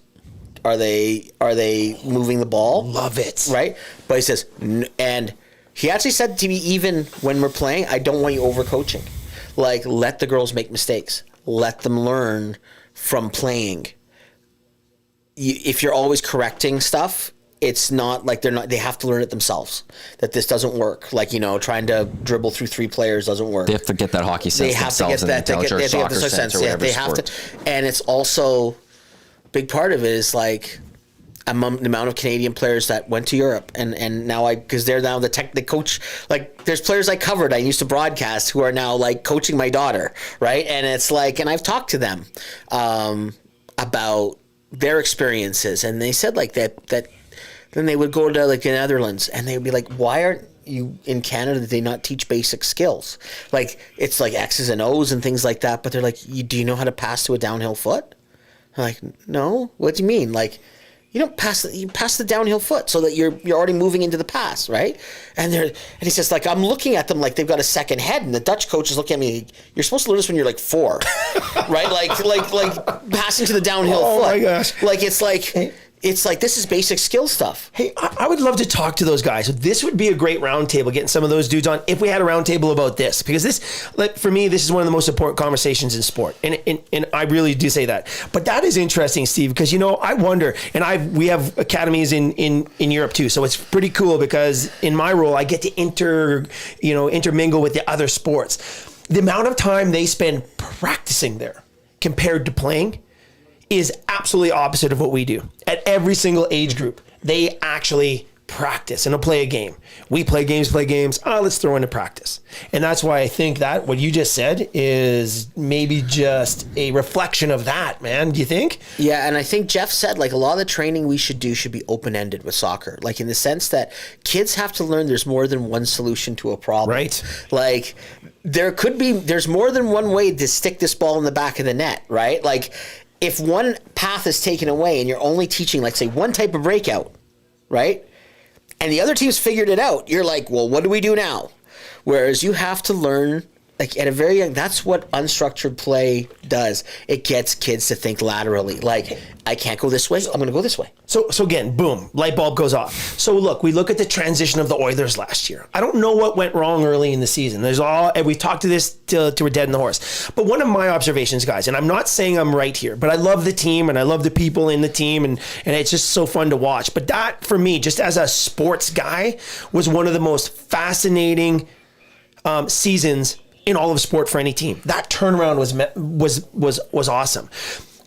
Are they moving the ball? Love it. Right? But he says, and he actually said to me, even when we're playing, I don't want you overcoaching. Like, let the girls make mistakes. Let them learn from playing. If you're always correcting stuff, it's not like they have to learn it themselves, that this doesn't work. Like, trying to dribble through 3 players doesn't work. They have to get that hockey sense themselves and the intelligent soccer sense or whatever sport. And it's also, big part of it is like, the amount of Canadian players that went to Europe and now because they're now the coach, like there's players I covered, I used to broadcast, who are now like coaching my daughter, right? And it's like, and I've talked to them about their experiences, and they said like that then they would go to like the Netherlands and they would be like, why aren't you in Canada, did they not teach basic skills? Like it's like X's and O's and things like that, but they're like, do you know how to pass to a downhill foot? I'm like, no, what do you mean? Like, you don't pass the downhill foot so that you're already moving into the pass, right? And he says, like, I'm looking at them like they've got a second head, and the Dutch coach is looking at me. You're supposed to learn this when you're like 4, right? Like passing to the downhill foot. Oh my gosh! Like it's like this is basic skill stuff. Hey, I would love to talk to those guys. This would be a great roundtable, getting some of those dudes on, if we had a roundtable about this. Because this, like, for me, this is one of the most important conversations in sport. And I really do say that. But that is interesting, Steve, because, I wonder, and we have academies in Europe too. So it's pretty cool because in my role, I get to intermingle with the other sports. The amount of time they spend practicing there compared to playing is absolutely opposite of what we do. At every single age group, they actually practice and play a game. We play games. Let's throw into practice. And that's why I think that what you just said is maybe just a reflection of that, man. Do you think? Yeah, and I think Jeff said, like, a lot of the training we should do should be open-ended with soccer. Like, in the sense that kids have to learn there's more than one solution to a problem. Right. Like, there's more than one way to stick this ball in the back of the net, right? Like, if one path is taken away and you're only teaching, like, say, one type of breakout, right? And the other team's figured it out, you're like, well, what do we do now? Whereas you have to learn, like, at a very young, that's what unstructured play does. It gets kids to think laterally. Like, I can't go this way, I'm going to go this way. So again, boom, light bulb goes off. So look, we look at the transition of the Oilers last year. I don't know what went wrong early in the season. And we've talked to this till we're dead in the horse. But one of my observations, guys, and I'm not saying I'm right here, but I love the team and I love the people in the team, and it's just so fun to watch. But that, for me, just as a sports guy, was one of the most fascinating seasons in all of sport for any team. That turnaround was awesome.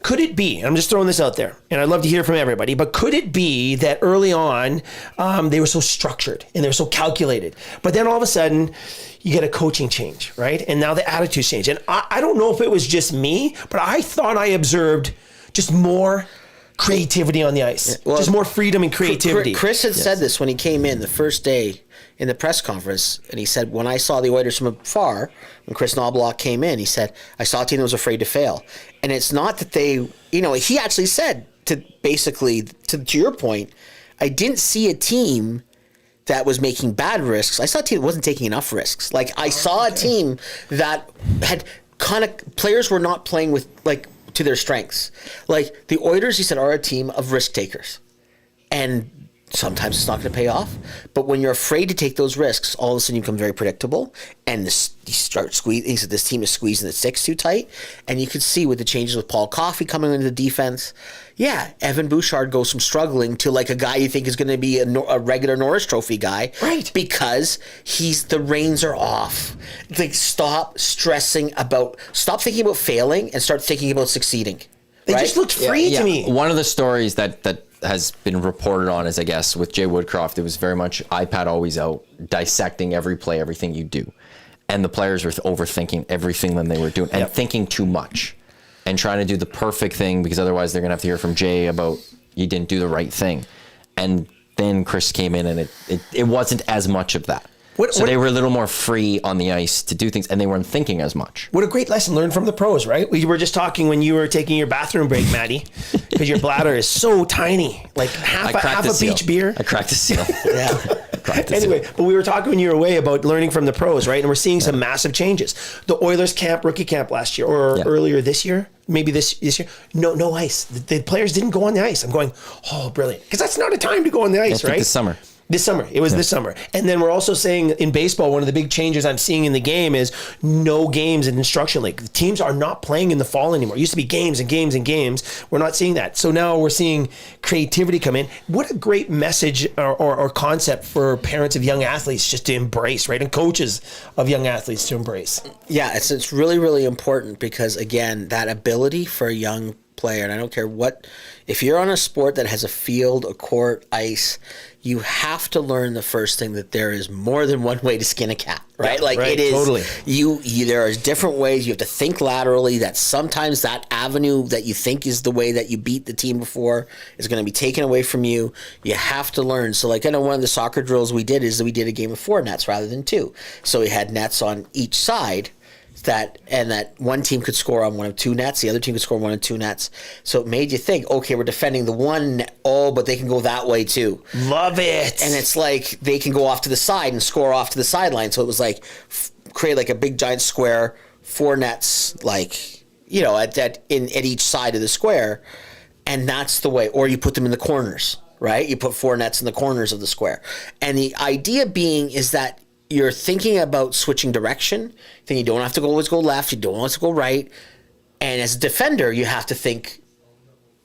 Could it be, and I'm just throwing this out there, and I'd love to hear from everybody, but could it be that early on they were so structured and they were so calculated, but then all of a sudden you get a coaching change, right? And now the attitudes change. And I don't know if it was just me, but I thought I observed just more creativity on the ice, just more freedom and creativity. Chris had said this when he came in the first day in the press conference, and he said, when I saw the Oilers from afar, when Chris Knobloch came in, he said, I saw a team that was afraid to fail. And it's not that they, he actually said, to your point, I didn't see a team that was making bad risks. I saw a team that wasn't taking enough risks. Like, I saw a team that had kind of, players were not playing with, like, to their strengths. Like, the Oilers, he said, are a team of risk takers. And sometimes it's not going to pay off, but when you're afraid to take those risks, all of a sudden you become very predictable, and you start squeezing. He said this team is squeezing the sticks too tight, and you could see with the changes with Paul Coffey coming into the defense. Yeah, Evan Bouchard goes from struggling to like a guy you think is going to be a regular Norris Trophy guy, right? Because the reins are off. Like, stop thinking about failing and start thinking about succeeding. They just looked free to me. One of the stories that has been reported on is, I guess, with Jay Woodcroft, it was very much iPad always out, dissecting every play, everything you do. And the players were overthinking everything that they were doing and thinking too much and trying to do the perfect thing, because otherwise they're going to have to hear from Jay about you didn't do the right thing. And then Chris came in and it wasn't as much of that. They were a little more free on the ice to do things, and they weren't thinking as much. What a great lesson learned from the pros, right? We were just talking when you were taking your bathroom break, Maddie, because your bladder is so tiny, like half a beach beer. I cracked a seal. Anyway, but we were talking when you were away about learning from the pros, right? And we're seeing some massive changes. The Oilers rookie camp last year, or earlier this year, maybe this year, no ice. The players didn't go on the ice. I'm going, oh, brilliant. Because that's not a time to go on the ice, right? This summer. This summer. It was this summer. And then we're also saying in baseball, one of the big changes I'm seeing in the game is no games in instruction league. The teams are not playing in the fall anymore. It used to be games and games and games. We're not seeing that. So now we're seeing creativity come in. What a great message or concept for parents of young athletes just to embrace, right? And coaches of young athletes to embrace. Yeah, it's really, really important because, again, that ability for a young player, and I don't care what, if you're on a sport that has a field, a court, ice, you have to learn the first thing that there is more than one way to skin a cat, right? Yeah, right, it is totally. You there are different ways. You have to think laterally. That sometimes that avenue that you think is the way that you beat the team before is going to be taken away from you. You have to learn. So, like, I know one of the soccer drills we did is that we did a game of 4 nets rather than 2. So we had nets on each side. That one team could score on one of 2 nets, the other team could score on one of 2 nets. So it made you think, okay, we're defending the one net, but they can go that way too. Love it. And it's like they can go off to the side and score off to the sideline. So it was like create like a big giant square, 4 nets, like, you know, at each side of the square, and that's the way. Or you put them in the corners, right? You put 4 nets in the corners of the square, and the idea being is that you're thinking about switching direction. You don't have to always go left. You don't have to go right. And as a defender, you have to think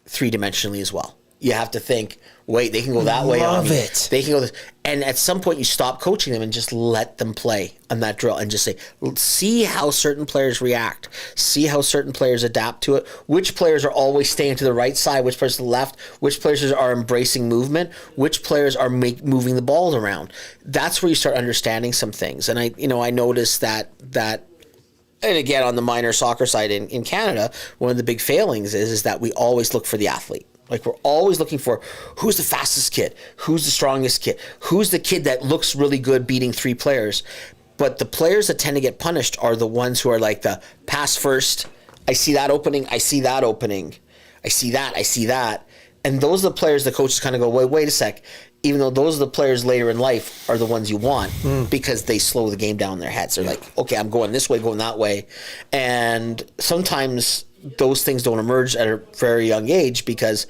3-dimensionally as well. You have to think, wait, they can go that way on me. Love it. They can go this. And at some point, you stop coaching them and just let them play on that drill and just say, see how certain players react. See how certain players adapt to it. Which players are always staying to the right side, which players to the left, which players are embracing movement, which players are moving the ball around. That's where you start understanding some things. And I noticed that and again, on the minor soccer side in Canada, one of the big failings is that we always look for the athlete. Like, we're always looking for who's the fastest kid, who's the strongest kid, who's the kid that looks really good beating 3 players. But the players that tend to get punished are the ones who are like the pass first, I see that opening, I see that opening, I see that. And those are the players the coaches kind of go, wait a sec. Even though those are the players later in life are the ones you want because they slow the game down in their heads. They're like, okay, I'm going this way, going that way. And sometimes those things don't emerge at a very young age because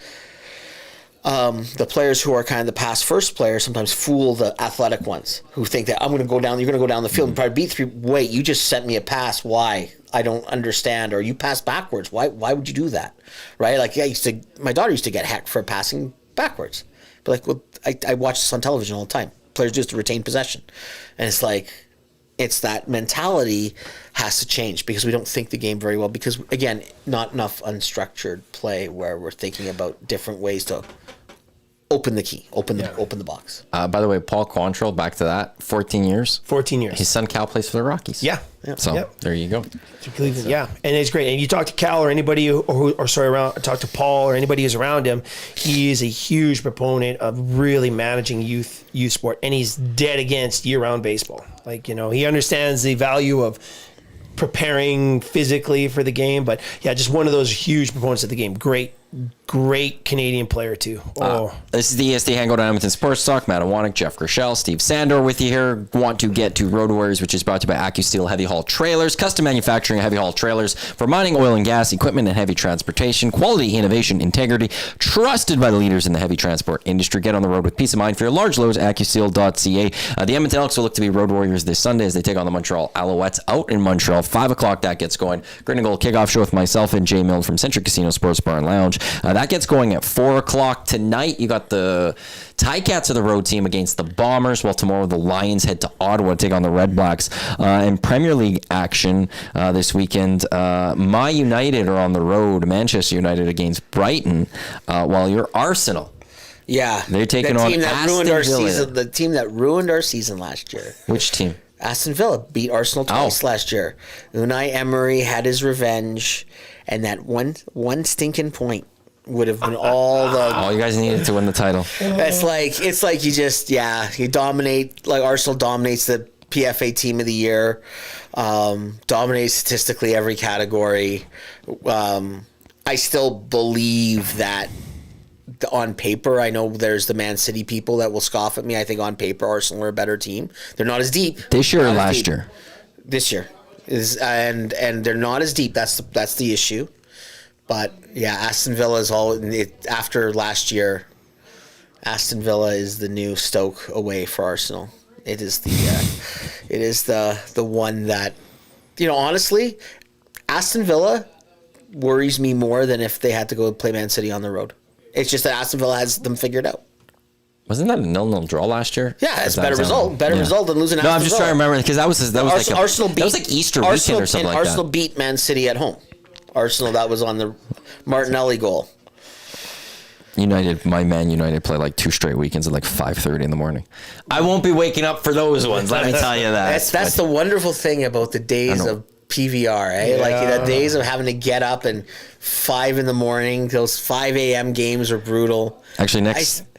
the players who are kind of the pass first players sometimes fool the athletic ones who think that you're going to go down the field and probably beat 3. Wait, you just sent me a pass. Why? I don't understand. Or you pass backwards. Why would you do that? Right? Like, my daughter used to get hecked for passing backwards. But like, well, I watch this on television all the time. Players do it to retain possession. And it's like, it's that mentality has to change because we don't think the game very well because, again, not enough unstructured play where we're thinking about different ways to open the key, open the box. By the way, Paul Quantrill, back to that, 14 years. 14 years. His son Cal plays for the Rockies. Yeah. So there you go. Yeah, and it's great. And you talk to Cal or anybody, talk to Paul or anybody who's around him. He is a huge proponent of really managing youth sport, and he's dead against year-round baseball. Like, he understands the value of preparing physically for the game, but yeah, just one of those huge proponents of the game. Great Canadian player too. This is the EST Hangout on Edmonton Sports Talk. Matthew Iwanyk, Jeff Krushell, Steve Sandor with you here. Want to get to Road Warriors, which is brought to you by AccuSteel Heavy Haul Trailers, custom manufacturing heavy haul trailers for mining, oil and gas, equipment, and heavy transportation. Quality, innovation, integrity, trusted by the leaders in the heavy transport industry. Get on the road with peace of mind for your large loads. AccuSteel.ca. The Edmonton Elks will look to be Road Warriors this Sunday as they take on the Montreal Alouettes out in Montreal. 5 o'clock that gets going. Grin and Gold kickoff show with myself and Jay Milne from Centric Casino Sports Bar and Lounge. That gets going at 4 o'clock tonight. You got the Ticats of the road team against the Bombers, while tomorrow the Lions head to Ottawa to take on the Red Blacks. In Premier League action this weekend, my United are on the road, Manchester United against Brighton, while your Arsenal, they're taking on Aston Villa. The team that ruined our season last year. Which team? Aston Villa beat Arsenal twice last year. Unai Emery had his revenge, and that one stinking point would have been all you guys needed to win the title. It's like you dominate, like Arsenal dominates the PFA team of the year, dominates statistically every category. I still believe that on paper, I know there's the Man City people that will scoff at me. I think on paper, Arsenal are a better team. They're not as deep. This year or last year? This year. And they're not as deep. That's the issue. But yeah, Aston Villa is after last year. Aston Villa is the new Stoke away for Arsenal. It is the one that, honestly, Aston Villa worries me more than if they had to go play Man City on the road. It's just that Aston Villa has them figured out. Wasn't that a 0-0 draw last year? Yeah, it's a better result. Better result than losing. No, I'm just trying to remember because that was Arsenal beat, that was like Easter weekend or something like that. Arsenal beat Man City at home. Arsenal, that was on the Martinelli goal. My Man United play like 2 straight weekends at like 5:30 in the morning. I won't be waking up for those ones. Let me tell you that. That's the wonderful thing about the days of PVR, eh? Yeah. Like the days of having to get up and 5 in the morning. Those 5 a.m. games are brutal. Actually,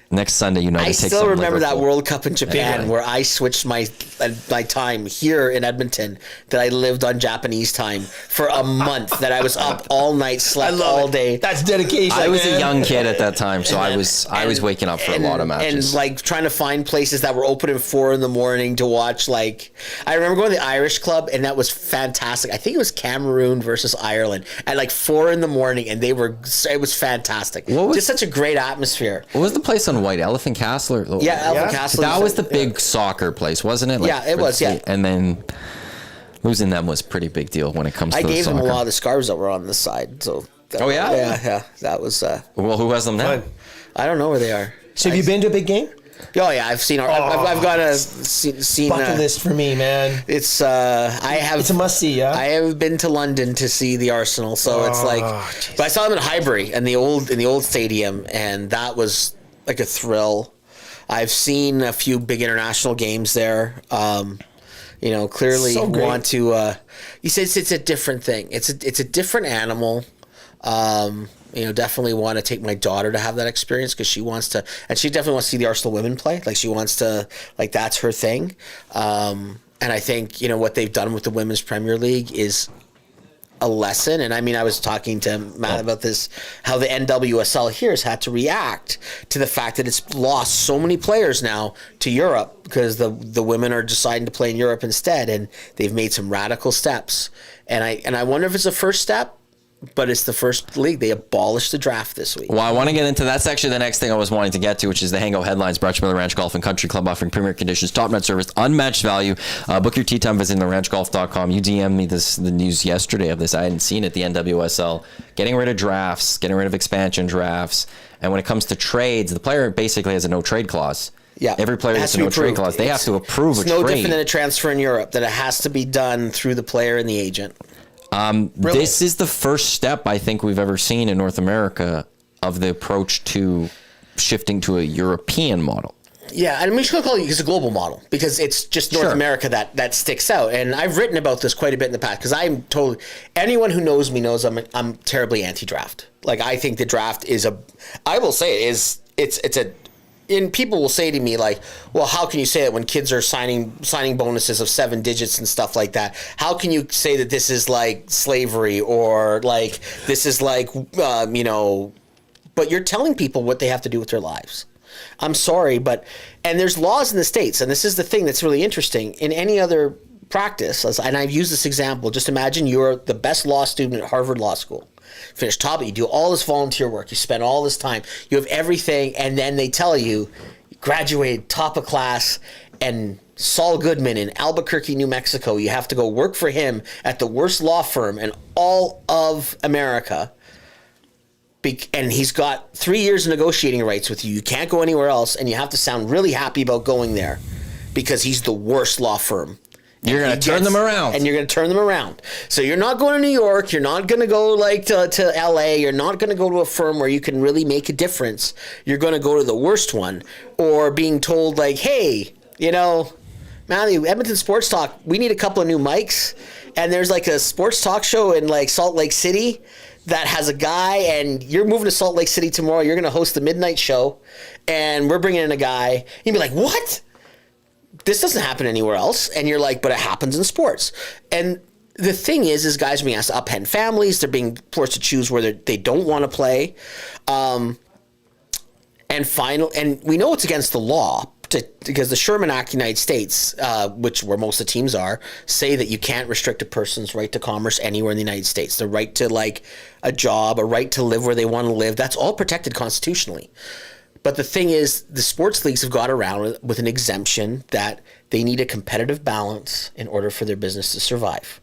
next Sunday, United takes on Liverpool. I still remember that World Cup in Japan where I switched my time here in Edmonton, that I lived on Japanese time for a month, that I was up all night, slept all day. That's dedication. I was a young kid at that time, so I was waking up for a lot of matches. And trying to find places that were open at 4 in the morning to watch. I remember going to the Irish club, and that was fantastic. I think it was Cameroon versus Ireland at 4 in the morning, and it was fantastic. Just such a great atmosphere. What was the place on White Elephant Castle? Elephant Castle. That was the big soccer place, wasn't it? It was. Yeah, and then losing them was a pretty big deal when it comes to I gave soccer. them a lot of the scarves that were on this side. So. Yeah. That was. Well, who has them now? I don't don't know where they are. So have you been to a big game? Oh yeah, I've seen. I've got a seen. Bucket list for me, man. It's It's a must see. Yeah. I have been to London to see the Arsenal, so it's but I saw them in Highbury in the old stadium, and that was like a thrill. I've seen a few big international games there. Clearly want to. You said it's a different thing. It's a different animal. Definitely want to take my daughter to have that experience because she wants to, and she definitely wants to see the Arsenal women play. She wants to, that's her thing. And I think what they've done with the Women's Premier League is a lesson. And I was talking to Matt about this, how the NWSL here has had to react to the fact that it's lost so many players now to Europe because the women are deciding to play in Europe instead, and they've made some radical steps. And I wonder if it's a first step, but it's the first league. They abolished the draft this week. Well, I want to get into that's actually the next thing I was wanting to get to, which is the Hangout headlines brought to you by the Ranch Golf and Country Club, offering premier conditions, top net service, unmatched value. Book your tee time visiting theranchgolf.com. You DM'd me the news yesterday of this. I hadn't seen it. The NWSL getting rid of drafts, getting rid of expansion drafts, and when it comes to trades, the player basically has a no trade clause. Yeah, every player has a no trade clause. They have to approve a trade. It's no different than a transfer in Europe, that it has to be done through the player and the agent. Really? This is the first step I think we've ever seen in North America of the approach to shifting to a European model. Yeah, I'm just going to call it a global model because it's just North America that sticks out. And I've written about this quite a bit in the past because I'm totally, anyone who knows me knows I'm terribly anti-draft. I think the draft is I will say it's a. And people will say to me well, how can you say that when kids are signing bonuses of 7 digits and stuff like that? How can you say that this is slavery or this is but you're telling people what they have to do with their lives. I'm sorry, and there's laws in the States, and this is the thing that's really interesting. In any other practice, and I've used this example, just imagine you're the best law student at Harvard Law School. Finish top, you do all this volunteer work, you spend all this time, you have everything, and then they tell you graduated top of class, and Saul Goodman in Albuquerque, New Mexico, you have to go work for him at the worst law firm in all of America, and he's got 3 years of negotiating rights with you. You can't go anywhere else, and you have to sound really happy about going there because he's the worst law firm. You're going to turn them around. And you're going to turn them around. So you're not going to New York. You're not going to go to LA. You're not going to go to a firm where you can really make a difference. You're going to go to the worst one. Or being told hey, Matthew, Edmonton Sports Talk, we need a couple of new mics. And there's a sports talk show in Salt Lake City that has a guy, and you're moving to Salt Lake City tomorrow. You're going to host the midnight show. And we're bringing in a guy. You'd be like, what? This doesn't happen anywhere else. And you're but it happens in sports. And the thing is guys are being asked to upend families. They're being forced to choose where they don't want to play. And we know it's against the law because the Sherman Act United States, where most of the teams are, say that you can't restrict a person's right to commerce anywhere in the United States. The right to a job, a right to live where they want to live, that's all protected constitutionally. But the thing is, the sports leagues have got around with an exemption that they need a competitive balance in order for their business to survive.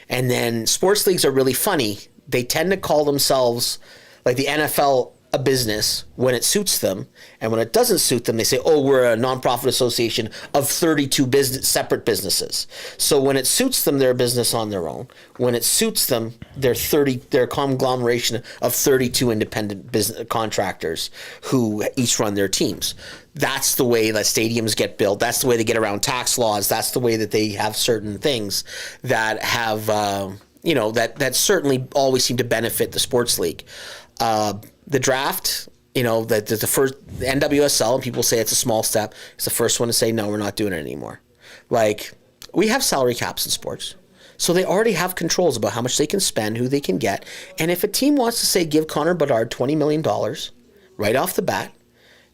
And then sports leagues are really funny. They tend to call themselves, like the NFL, a business when it suits them, and when it doesn't suit them, they say, "Oh, we're a nonprofit association of 32 separate businesses." So when it suits them, they're a business on their own. When it suits them, they're a conglomeration of 32 independent business contractors who each run their teams. That's the way that stadiums get built. That's the way they get around tax laws. That's the way that they have certain things that have, that certainly always seem to benefit the sports league. The draft, the first the NWSL, and people say it's a small step. It's the first one to say, no, we're not doing it anymore. Like, we have salary caps in sports. So they already have controls about how much they can spend, who they can get. And if a team wants to say, give Connor Bedard $20 million right off the bat,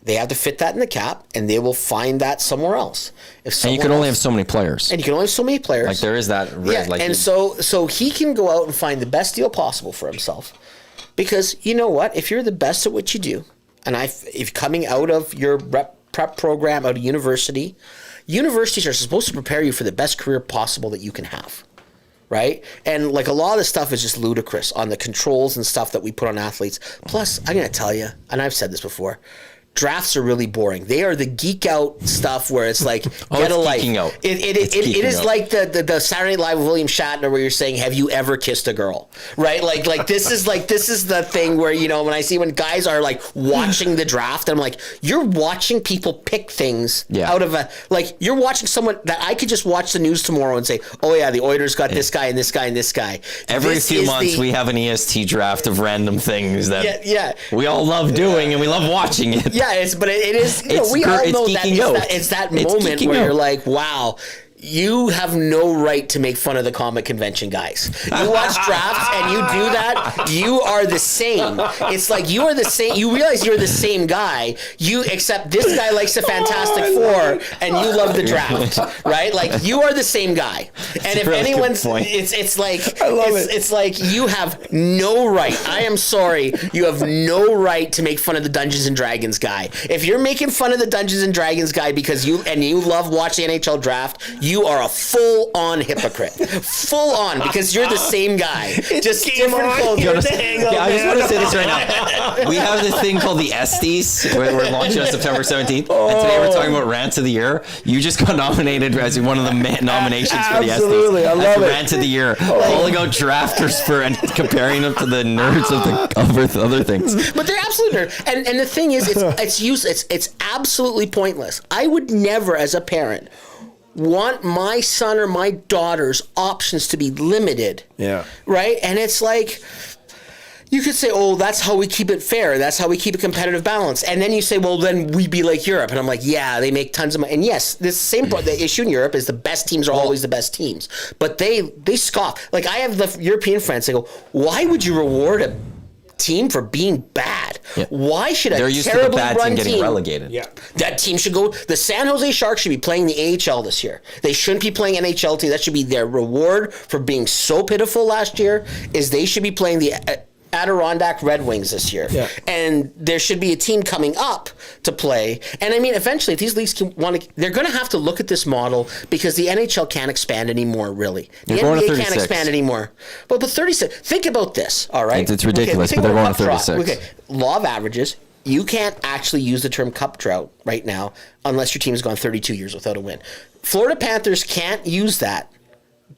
they have to fit that in the cap, and they will find that somewhere else. And you can only have so many players. And you can only have so many players. Like, there is that. Yeah, and so he can go out and find the best deal possible for himself. Because you know what? If you're the best at what you do, and if coming out of your prep program, out of universities are supposed to prepare you for the best career possible that you can have, right? And like a lot of this stuff is just ludicrous on the controls and stuff that we put on athletes. Plus, I'm going to tell you, and I've said this before, drafts are really boring. They are the geek out stuff where it's like, get a life. Out. It is like the Saturday Night Live with William Shatner where you're saying, have you ever kissed a girl? Right? Like this is the thing where, when I see when guys are like watching the draft, I'm like, you're watching people pick things out of you're watching someone that I could just watch the news tomorrow and say, oh yeah, the Oilers got this guy and this guy and this guy. Every few months we have an EST draft of random things that we all love doing and we love watching it. Yeah, it is. We all know that it's that moment where you're like, wow. You have no right to make fun of the comic convention guys. You watch drafts and you do that, you are the same. It's like you are the same. You realize you're the same guy. Except this guy likes the Fantastic Four and you love the draft, right? Like you are the same guy. And if anyone's, it's like I love it. It's like you have no right. I am sorry, you have no right to make fun of the Dungeons and Dragons guy. If you're making fun of the Dungeons and Dragons guy because you love watching the NHL draft, you are a full-on hypocrite. Full-on, because you're the same guy. Just different clothing. I just want to say this right now. We have this thing called the ESTs. We're launching on September 17th. And today we're talking about Rants of the Year. You just got nominated as one of the nominations for the ESTs. Absolutely, I love it. Rant of the Year. Calling out drafters and comparing them to the nerds of the other things. But they're absolute nerds. And the thing is, it's useless. It's absolutely pointless. I would never, as a parent, want my son or my daughter's options to be limited. Yeah. Right? And it's like, you could say, oh, that's how we keep it fair. That's how we keep a competitive balance. And then you say, well, then we'd be like Europe. And I'm like, yeah, they make tons of money. And yes, the issue in Europe is the best teams are always the best teams. But they scoff. Like, I have the European friends, they go, why would you reward a team for being bad? Yeah. Why should They're used to the bad team getting relegated. Yeah. That team should go. The San Jose Sharks should be playing the AHL this year. They shouldn't be playing NHL team. That should be their reward for being so pitiful last year. Is they should be playing the Adirondack Red Wings this year. Yeah. And there should be a team coming up to play. And I mean, eventually, if these leagues they're going to have to look at this model because the NHL can't expand anymore, really. The NBA can't expand anymore. But 36, think about this, all right? It's ridiculous, but they're going to 36. Okay, law of averages. You can't actually use the term cup drought right now unless your team has gone 32 years without a win. Florida Panthers can't use that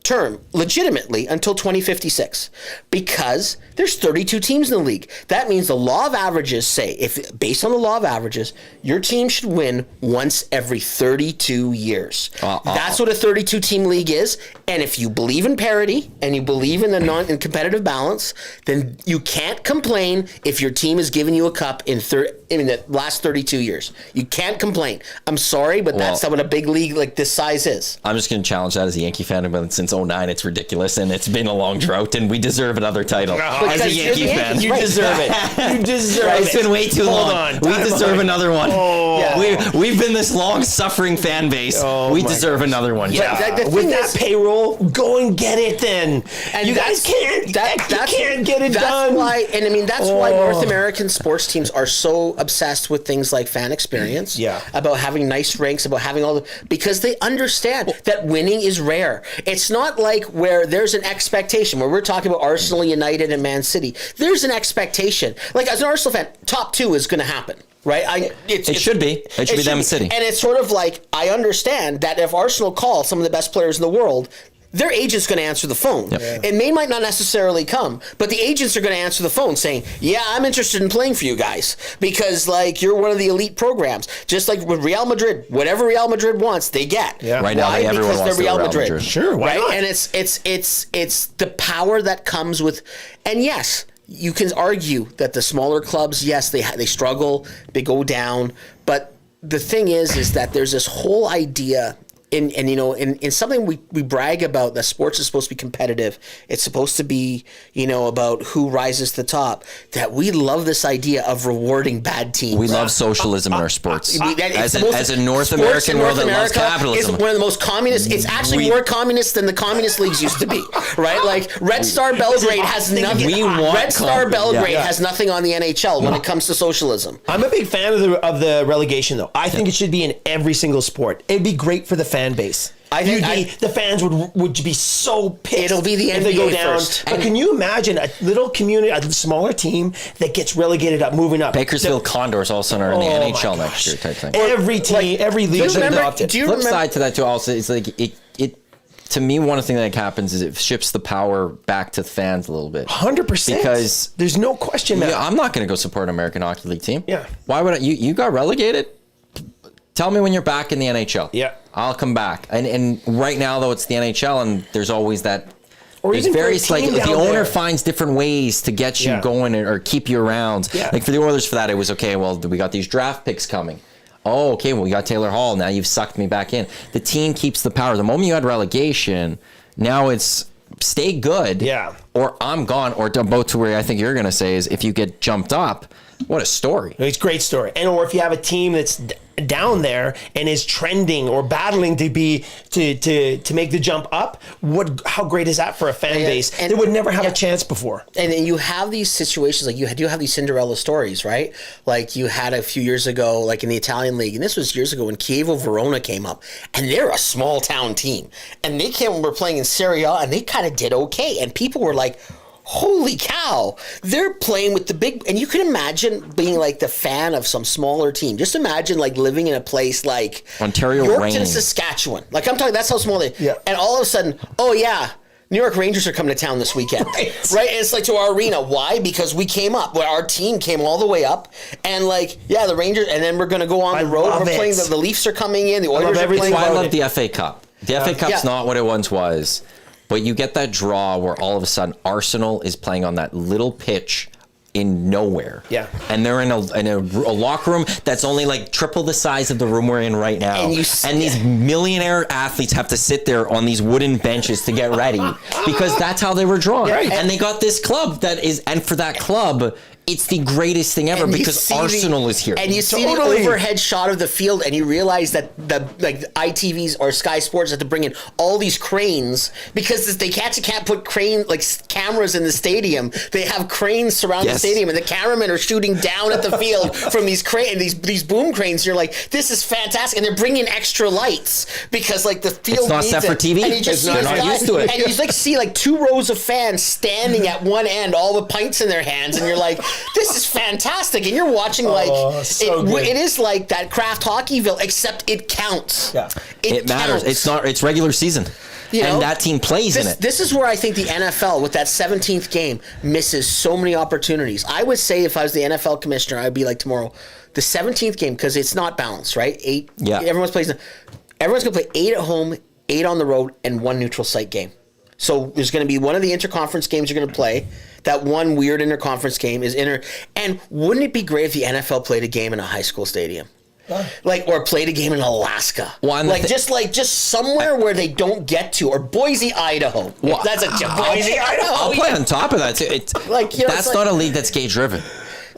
term legitimately until 2056 because there's 32 teams in the league. That means the law of averages say, if based on the law of averages, your team should win once every 32 years. That's what a 32 team league is. And if you believe in parity and you believe in the competitive balance, then you can't complain if your team is giving you a cup in the last 32 years. You can't complain. I'm sorry, but that's what a big league like this size is. I'm just going to challenge that as a Yankee fan, but since 09. It's ridiculous, and it's been a long drought, and we deserve another title. As a Yankee fan, You deserve it. You deserve it. It's been way too long. We deserve another one. We've been this long-suffering fan base. We deserve another one. Yeah. With that payroll, go and get it then. And you guys can't. You can't get it done. Why, and I mean, that's why North American sports teams are so obsessed with things like fan experience. Yeah. About having nice rinks, about having because they understand that winning is rare. It's not like where there's an expectation, where we're talking about Arsenal, United, and Man City. There's an expectation. Like, as an Arsenal fan, top two is going to happen. Right? It should be. It should be them City. And it's sort of like, I understand that if Arsenal call some of the best players in the world, their agent's going to answer the phone. Yep. It might not necessarily come, but the agents are going to answer the phone saying, yeah, I'm interested in playing for you guys because, like, you're one of the elite programs. Just like with Real Madrid, whatever Real Madrid wants, they get. Yeah. Right now, everyone wants Real Madrid. Sure, why not? And it's the power that comes with, and yes, you can argue that the smaller clubs, yes, they struggle, they go down, but the thing is that there's this whole idea in something we brag about, that sports is supposed to be competitive. It's supposed to be, about who rises to the top. That we love this idea of rewarding bad teams. We love socialism in our sports. As a North American world that loves capitalism. It's one of the most communist. It's actually more communist than the communist leagues used to be, right? Like Red Star Belgrade has nothing. Has nothing on the NHL when it comes to socialism. I'm a big fan of the relegation, though. I think it should be in every single sport. It'd be great for the fan base. I think the fans would be so pissed. It'll be the NBA if they go down. first. But can you imagine a little community, a smaller team that gets relegated up, moving up? Bakersfield Condors all of a sudden are in the NHL next year, type thing. Every team, every league should adopt it. Flip side to that too. Also, it's like it. To me, one thing that happens is it shifts the power back to the fans a little bit. 100%. Because there's no question, man. I'm not going to go support an American Hockey League team. Yeah. Why would I? You got relegated? Tell me when you're back in the NHL. Yeah. I'll come back. And right now, though, it's the NHL, and there's always that. Or there's even various, like, the owner finds different ways to get you going or keep you around. Yeah. Like for the Oilers, for that, it was okay. Well, we got these draft picks coming. Oh, okay. Well, we got Taylor Hall. Now you've sucked me back in. The team keeps the power. The moment you had relegation, now it's stay good. Yeah. Or I'm gone. Or both to where I think you're going to say is if you get jumped up, what a story. It's a great story. Or if you have a team that's down there and is trending or battling to make the jump up, how great is that for a fan base that would never have a chance before? And then you have these situations, like you do have these Cinderella stories, right? Like you had a few years ago, like in the Italian league, and this was years ago when Chievo Verona came up, and they're a small town team, and they were playing in Serie A, and they kind of did okay, and people were like, holy cow, they're playing with the big, and you can imagine being like the fan of some smaller team. Just imagine like living in a place like Ontario Yorkton, Reign. Saskatchewan. Like I'm talking, that's how small they, yeah. And all of a sudden, oh yeah, New York Rangers are coming to town this weekend, right? And it's like to our arena. Why? Because we came up. Well, our team came all the way up, and like, yeah, the Rangers, and then we're going to go on the road. We're playing. The Leafs are coming in. The Oilers are playing. I love the FA Cup. The FA Cup's not what it once was. But you get that draw where all of a sudden Arsenal is playing on that little pitch in nowhere. Yeah. And they're in a locker room that's only like triple the size of the room we're in right now. And these millionaire athletes have to sit there on these wooden benches to get ready because that's how they were drawn. Right. And they got this club and for that club, it's the greatest thing ever because Arsenal is here. And you see the overhead shot of the field, and you realize that the ITVs or Sky Sports have to bring in all these cranes because they can't put cameras in the stadium. They have cranes surrounding the stadium, and the cameramen are shooting down at the field from these these boom cranes. You're like, this is fantastic, and they're bringing extra lights because like the field. It's not set for TV. And you just they're not used to it. And you see like 2 rows of fans standing at one end, all with pints in their hands, and you're like, this is fantastic, and you're watching like it is like that Kraft Hockeyville, except it counts. Yeah, it matters. It's regular season, and that team plays in it. This is where I think the NFL with that 17th game misses so many opportunities. I would say if I was the NFL commissioner, I'd be like tomorrow, the 17th game because it's not balanced, right? 8. Yeah, everyone's gonna play 8 at home, 8 on the road, and 1 neutral site game. So there's going to be one of the interconference games you're going to play. That one weird interconference game is And wouldn't it be great if the NFL played a game in a high school stadium? Like, or played a game in Alaska. Well, like just somewhere where they don't get to, or Boise, Idaho. Well, That's a Boise, Idaho. I'll play on top of that too. That's not a league that's gay driven.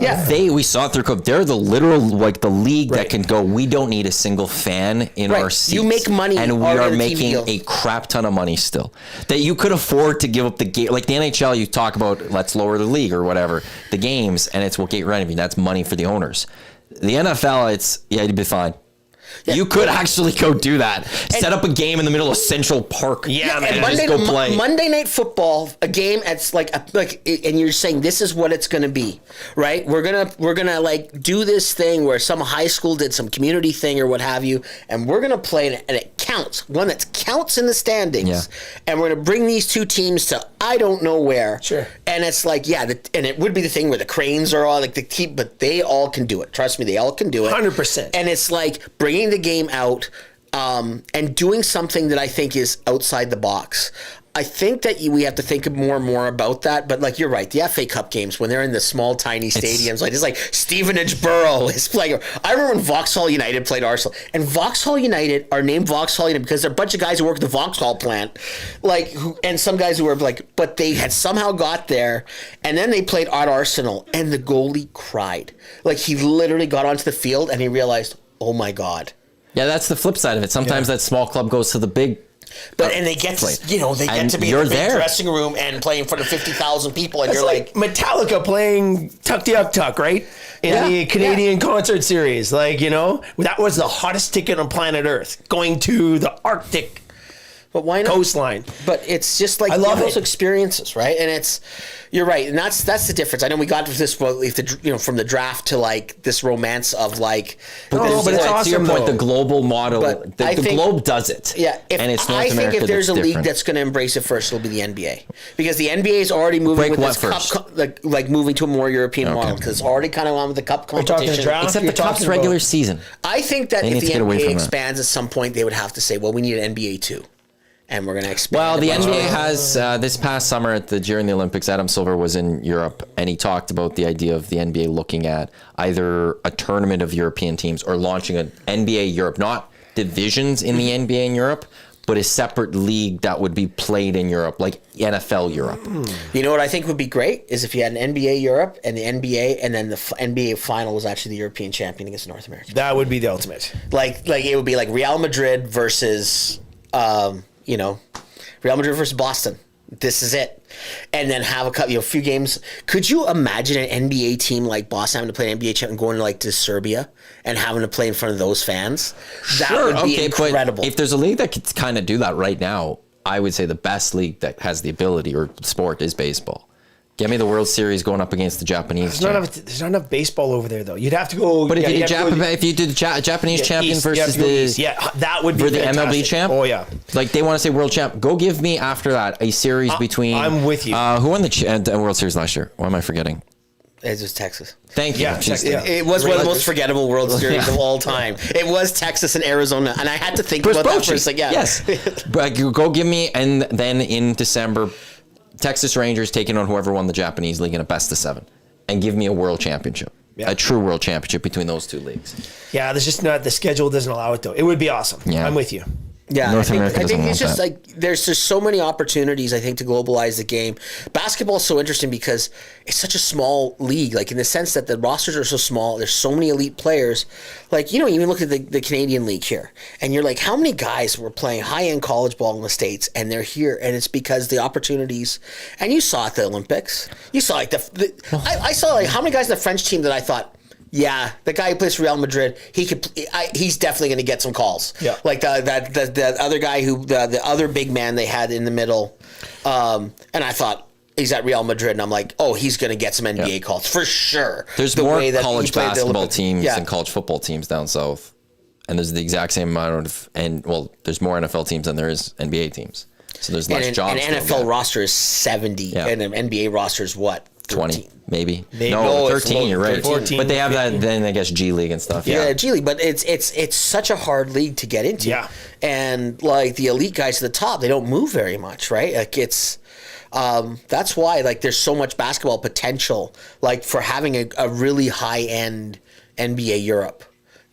Yeah, we saw it through COVID. They're the literal the league that can go. We don't need a single fan in our seats. You make money, and we are making a crap ton of money still. That you could afford to give up the gate. Like the NHL, you talk about let's lower the league or whatever the games, and it's gate revenue. That's money for the owners. The NFL, you'd be fine. Yeah. You could actually go do that. Set up a game in the middle of Central Park. Yeah, man. And just go play. Monday Night Football, a game that's and you're saying this is what it's going to be, right? We're gonna like do this thing where some high school did some community thing or what have you, and we're gonna play and it counts. One that counts in the standings, and we're gonna bring these two teams to I don't know where. Sure. And it's like and it would be the thing where the Cranes are all like the team, but they all can do it. Trust me, they all can do it. 100%. And it's like bringing the game out and doing something that I think is outside the box. I think that we have to think more and more about that, but like you're right, the FA Cup games when they're in the small, tiny stadiums, it's like Stevenage Borough is playing. I remember when Vauxhall United played Arsenal, and Vauxhall United are named Vauxhall United because they're a bunch of guys who work at the Vauxhall plant, and some guys who were but they had somehow got there, and then they played at Arsenal, and the goalie cried. Like he literally got onto the field and he realized, oh my God. Yeah, that's the flip side of it. Sometimes that small club goes to the big. And they get to, they get to be in the big dressing room and play in front of 50,000 people, and it's you're like Metallica playing Tuck the Yuck Tuck, right? In the Canadian concert series, that was the hottest ticket on planet Earth, going to the Arctic. But why not? Coastline. But it's just like those experiences, right? And you're right, and that's the difference. I know we got to this, from the draft to like this romance of like. But it's awesome. To your point, the global model, the globe does it. Yeah, and it's North I America think if there's a different. league that's going to embrace it first, it'll be the NBA, because the NBA is already moving with this cup, like moving to a more European model, because it's already kind of on with the cup competition. Except the cup's regular season. I think that if the NBA expands at some point, they would have to say, well, we need an NBA too. And we're going to expand. Well, the NBA has, this past summer during the Olympics, Adam Silver was in Europe, and he talked about the idea of the NBA looking at either a tournament of European teams or launching an NBA Europe, not divisions in the NBA in Europe, but a separate league that would be played in Europe, like NFL Europe. You know what I think would be great is if you had an NBA Europe and the NBA, and then the NBA final was actually the European champion against North America. That would be the ultimate. Like it would be like Real Madrid versus... Real Madrid versus Boston. This is it. And then have a few games. Could you imagine an NBA team like Boston having to play an NBA champ and going to Serbia and having to play in front of those fans? That would be incredible. But if there's a league that could kind of do that right now, I would say the best league that has the ability or sport is baseball. Get me the World Series going up against the Japanese. There's not enough baseball over there, though. You'd have to go. But if you did Japanese champion versus that would be for the MLB champ. Oh yeah, like they want to say world champ. Go give me after that a series between. I'm with you. Who won the World Series last year? Why am I forgetting? It was Texas. Thank you. It was one of the most forgettable World Series of all time. It was Texas and Arizona, and I had to think about that for a second. Yes, but go give me, and then in December, Texas Rangers taking on whoever won the Japanese league in a best of 7, and give me a world championship, a true world championship between those two leagues. Yeah, there's just not, the schedule doesn't allow it though. It would be awesome. Yeah. I'm with you. Yeah, I think it's just like there's just so many opportunities, I think, to globalize the game. Basketball is so interesting because it's such a small league, like in the sense that the rosters are so small. There's so many elite players. Like, even look at the Canadian league here, and you're like, how many guys were playing high-end college ball in the States, and they're here, and it's because the opportunities. And you saw at the Olympics, you saw like I saw like how many guys in the French team that I thought, yeah, the guy who plays for Real Madrid, he's definitely going to get some calls. Yeah, like the other guy the other big man they had in the middle, and I thought he's at Real Madrid, and I'm like, oh, he's going to get some NBA calls for sure. There's more college basketball teams than college football teams down south, and there's the exact same amount of there's more NFL teams than there is NBA teams. So there's less jobs. An NFL roster is 70, and an NBA roster is what? 20, maybe. No, 13, you're right. 14, but they have 15. That, then I guess G League and stuff. Yeah, G League, but it's such a hard league to get into. Yeah. And like the elite guys at the top, they don't move very much, right? Like it's, that's why like there's so much basketball potential, like for having a really high end NBA Europe.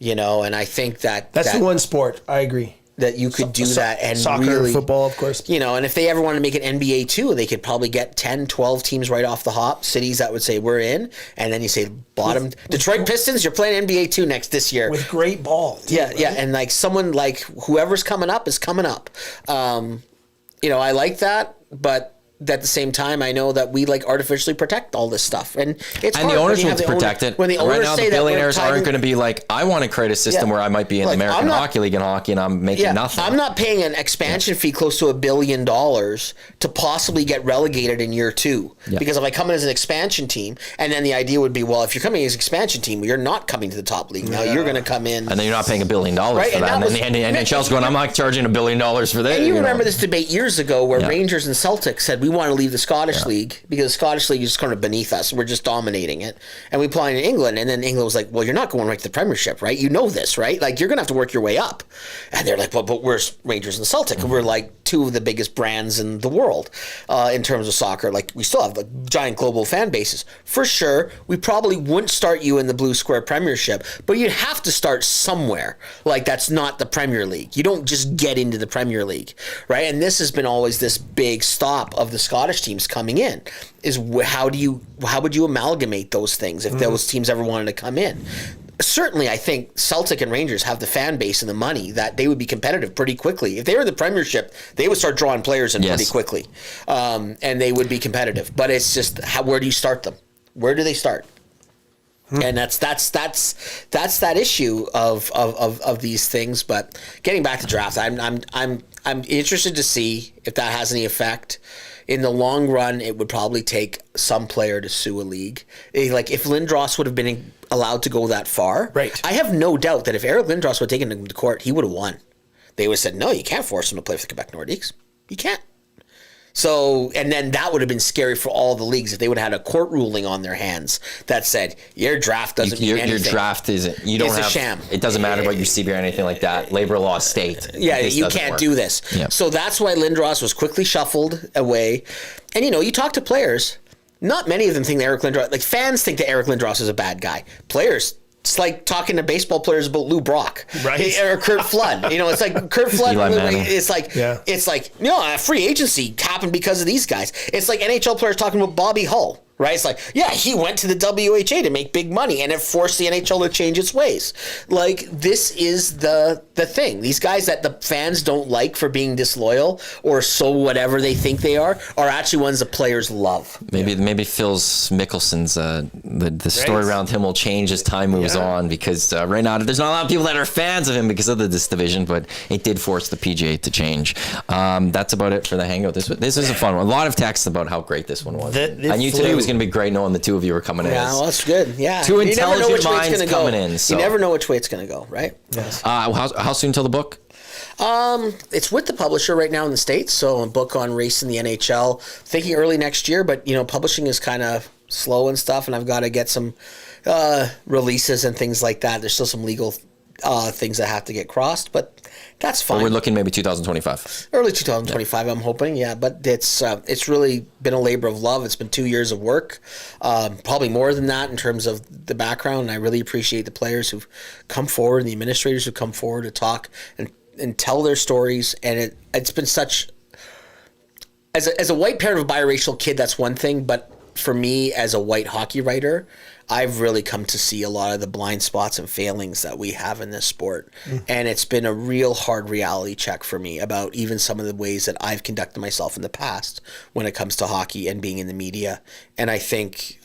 And I think that's the one sport I agree that you could do that, and soccer, really, football, of course. And if they ever want to make an NBA too, they could probably get 10, 12 teams right off the hop, cities that would say we're in, and then you say bottom Detroit Pistons, you're playing NBA 2 this year with great ball. Too, yeah, right? yeah, and like someone like whoever's coming up is coming up. I like that, but at the same time, I know that we artificially protect all this stuff, and it's and hard the owners when you want to have protect it. When the owners right now, say the billionaires that aren't going to be like, I want to create a system where I might be in the American Hockey League in hockey, and I'm making nothing. I'm not paying an expansion fee close to $1 billion to possibly get relegated in year 2. Yeah. Because if I come in as an expansion team, and then the idea would be, well, if you're coming as an expansion team, you're not coming to the top league. Now you're going to come in, and then you're not paying $1 billion for that. And then the NHL's going, I'm not charging $1 billion for this. And you remember this debate years ago where Rangers and Celtics said we want to leave the Scottish League because the Scottish League is just kind of beneath us. We're just dominating it. And we play in England. And then England was like, well, you're not going right to the Premiership, right? You know this, right? You're going to have to work your way up. And they're like, well, but we're Rangers and Celtic. And we're two of the biggest brands in the world in terms of soccer. We still have giant global fan bases. For sure, we probably wouldn't start you in the Blue Square Premiership, but you'd have to start somewhere. That's not the Premier League. You don't just get into the Premier League, right? And this has been always this big stop of the Scottish teams coming in, is how would you amalgamate those things if those teams ever wanted to come in? Certainly, I think Celtic and Rangers have the fan base and the money that they would be competitive pretty quickly. If they were in the Premiership, they would start drawing players in pretty quickly, and they would be competitive. But it's just where do you start them? Where do they start? And that's that issue of these things. But getting back to draft, I'm interested to see if that has any effect. In the long run, it would probably take some player to sue a league. If Lindros would have been allowed to go that far, right? I have no doubt that if Eric Lindros would have taken him to court, he would have won. They would have said, no, you can't force him to play for the Quebec Nordiques. You can't. So, and then that would have been scary for all the leagues if they would have had a court ruling on their hands that said your draft doesn't mean anything. Your draft isn't. You don't have. It's a sham. It doesn't matter about your CBA or anything like that. Labor law state. Yeah, you can't do this. Yep. So that's why Lindros was quickly shuffled away. And you talk to players. Not many of them think that Eric Lindros. Fans think that Eric Lindros is a bad guy. Players. It's like talking to baseball players about Lou Brock, right? Or Kurt Flood. It's like Kurt Flood. It's like free agency happened because of these guys. It's like NHL players talking about Bobby Hull, right? It's like, he went to the WHA to make big money, and it forced the NHL to change its ways. This is the thing. These guys that the fans don't like for being disloyal or so whatever they think they are actually ones the players love. Maybe Phil Mickelson's the story around him will change as time moves on, because right now there's not a lot of people that are fans of him because of this division, but it did force the PGA to change. That's about it for the Hangout. This is a fun one. A lot of texts about how great this one was. I knew today was going to be great knowing the two of you were coming in. Yeah, well, that's good. Yeah, two intelligent minds coming in. So. You never know which way it's going to go, right? Yes. How soon till the book? It's with the publisher right now in the States, so a book on race in the NHL. Thinking early next year, but publishing is kind of slow and stuff, and I've got to get some releases and things like that. There's still some legal things that have to get crossed, but that's fine. We're looking maybe 2025. Early 2025, I'm hoping, but it's really been a labor of love. It's been 2 years of work, probably more than that in terms of the background, and I really appreciate the players who've come forward and the administrators who've come forward to talk and tell their stories, and it's been such... As a white parent of a biracial kid, that's one thing, but for me, as a white hockey writer, I've really come to see a lot of the blind spots and failings that we have in this sport. And it's been a real hard reality check for me about even some of the ways that I've conducted myself in the past when it comes to hockey and being in the media. And I think,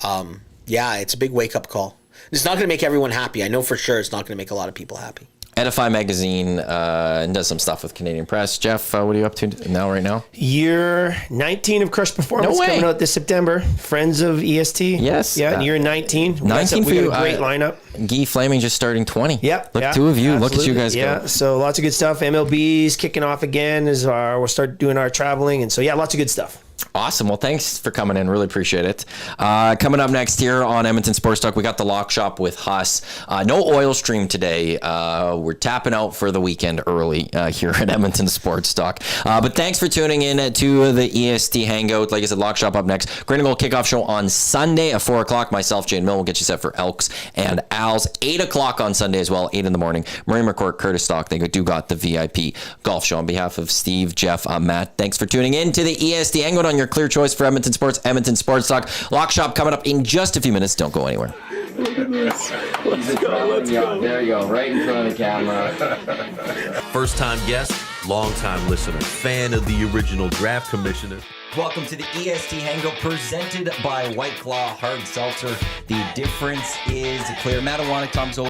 it's a big wake-up call. It's not going to make everyone happy. I know for sure it's not going to make a lot of people happy. Edify Magazine and does some stuff with Canadian Press. Jeff, what are you up to right now? Year 19 of Krush Performance coming out this September. Friends of EST. Yes. Yeah, year 19. 19 for you. Great lineup. Guy Flaming just starting 20. Yep. Look, two of you. Absolutely. Look at you guys go. Yeah, so lots of good stuff. MLB's kicking off again as we'll start doing our traveling. And so, lots of good stuff. Awesome. Well, thanks for coming in. Really appreciate it. Coming up next here on Edmonton Sports Talk, we got the Lock Shop with Huss. No oil stream today. We're tapping out for the weekend early here at Edmonton Sports Talk. But thanks for tuning in to the EST Hangout. Like I said, Lock Shop up next. Green and Gold kickoff show on Sunday at 4 o'clock. Myself, Jane Mill, will get you set for Elks and Als. 8 o'clock on Sunday as well, 8 in the morning. Marie McCourt, Curtis Stock, they do got the VIP golf show. On behalf of Steve, Jeff, Matt, thanks for tuning in to the EST Hangout on your clear choice for Edmonton Sports, Edmonton Sports Talk. Lock Shop coming up in just a few minutes. Don't go anywhere. Let's go. There you go, right in front of the camera. First-time guest, long-time listener, fan of the original draft commissioner. Welcome to the EST Hangout presented by White Claw Hard Seltzer. The difference is clear. Matt Iwanyk, Tom Zola.